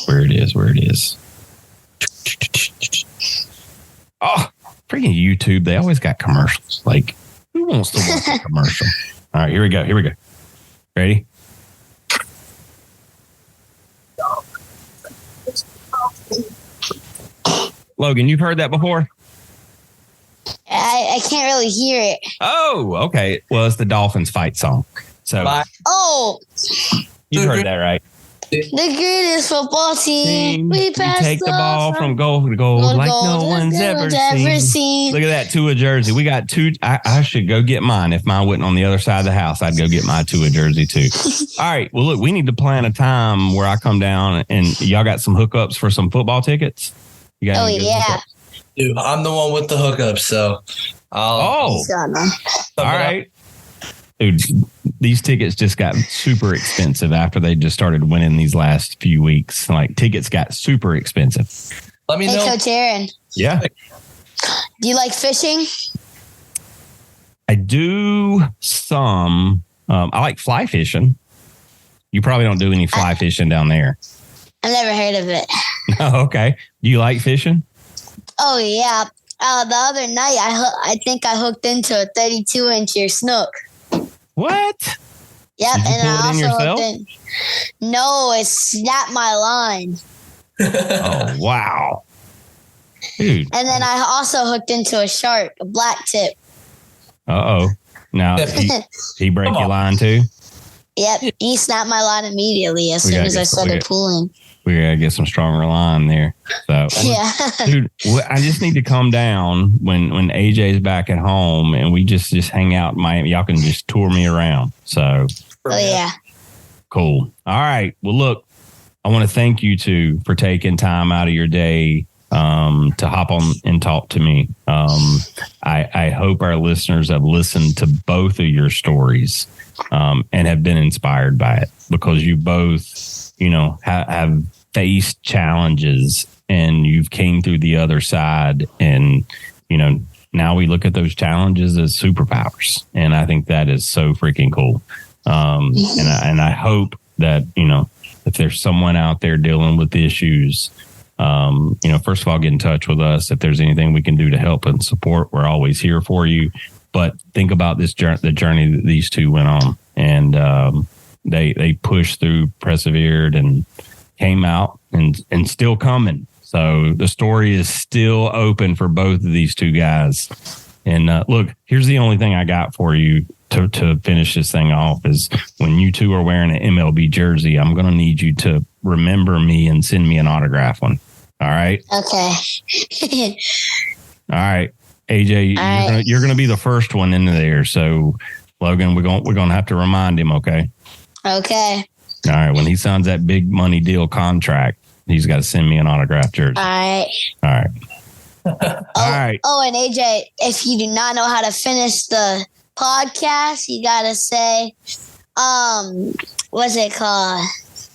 Oh, freaking YouTube. They always got commercials. Like, who wants to watch a commercial? All right, here we go. Ready? Logan, you've heard that before? I can't really hear it. Oh, okay. Well, it's the Dolphins fight song. So, Oh, you've heard that, right? the greatest football team. We take the ball from goal to goal like no one's ever seen. Look at that Tua jersey. We got two. I should go get mine. If mine wasn't on the other side of the house, I'd go get my Tua jersey too. All right. Well, look, we need to plan a time where I come down and y'all got some hookups for some football tickets. You got yeah. Dude, I'm the one with the hookups, so all right. Dude, these tickets just got super expensive after they just started winning these last few weeks. Like, tickets got super expensive. Let me know. Hey, Coach Aaron. Yeah. Do you like fishing? I do some. I like fly fishing. You probably don't do any fly fishing down there. I've never heard of it. Oh, okay. Do you like fishing? Oh, yeah. The other night, I think I hooked into a 32-inch snook. What? Yep, Did you and pull I it in also yourself? hooked in. No, it snapped my line. Oh, wow. Dude. And then I also hooked into a shark, a black tip. Uh-oh. Now, he break your line too? Yep, he snapped my line immediately as soon as I started pulling. We got to get some stronger line there. So, yeah. Dude, I just need to come down when AJ's back at home and we just hang out in Miami. Y'all can just tour me around. So, yeah. Cool. All right. Well, look, I want to thank you two for taking time out of your day to hop on and talk to me. I hope our listeners have listened to both of your stories and have been inspired by it, because you both, have faced challenges and you've came through the other side. And, now we look at those challenges as superpowers. And I think that is so freaking cool. And I hope that, if there's someone out there dealing with issues, first of all, get in touch with us. If there's anything we can do to help and support, we're always here for you. But think about the journey that these two went on, and they pushed through, persevered, and came out and still coming. So the story is still open for both of these two guys. And look, here's the only thing I got for you to finish this thing off is when you two are wearing an MLB jersey, I'm going to need you to remember me and send me an autograph one. All right. Okay. All right. AJ, you're gonna be the first one into there. So Logan, we're gonna have to remind him, okay? Okay. All right. When he signs that big money deal contract, he's got to send me an autographed jersey. All right. All right. All right. Oh, and AJ, if you do not know how to finish the podcast, you gotta say, what's it called?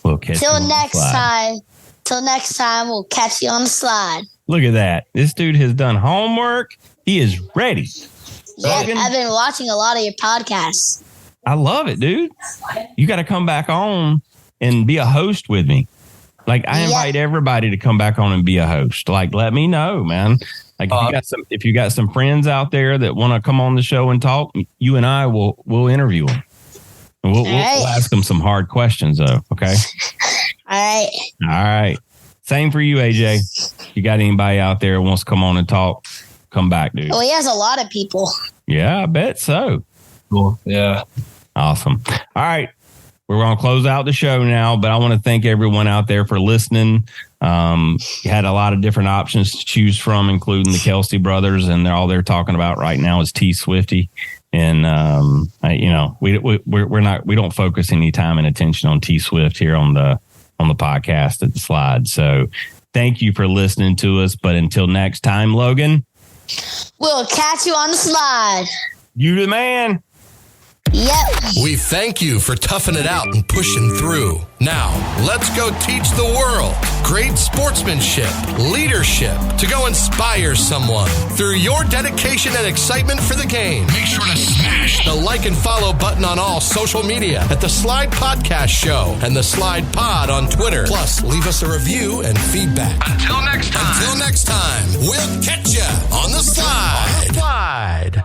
We'll catch you on next the slide. time. Till next time, we'll catch you on the slide. Look at that. This dude has done homework. He is ready. Yeah, Logan, I've been watching a lot of your podcasts. I love it, dude. You got to come back on and be a host with me. Like, I invite everybody to come back on and be a host. Like, let me know, man. Like, if you got some friends out there that want to come on the show and talk, you and I will interview them. And we'll ask them some hard questions, though. Okay. All right. Same for you, AJ. You got anybody out there who wants to come on and talk? Come back, dude. Well, he has a lot of people. Yeah, I bet so. Cool. Yeah. Awesome. All right. We're going to close out the show now, but I want to thank everyone out there for listening. You had a lot of different options to choose from, including the Kelsey brothers, and all they're talking about right now is T Swifty. And we don't focus any time and attention on T Swift here on the podcast at the Slide. So thank you for listening to us. But until next time, Logan, we'll catch you on the slide. You the man. Yep. We thank you for toughing it out and pushing through. Now, let's go teach the world great sportsmanship, leadership, to go inspire someone through your dedication and excitement for the game. Make sure to smash the like and follow button on all social media at the S.L.I.D.E Podcast Show and the S.L.I.D.E Pod on Twitter. Plus, leave us a review and feedback. Until next time, we'll catch ya on the S.L.I.D.E.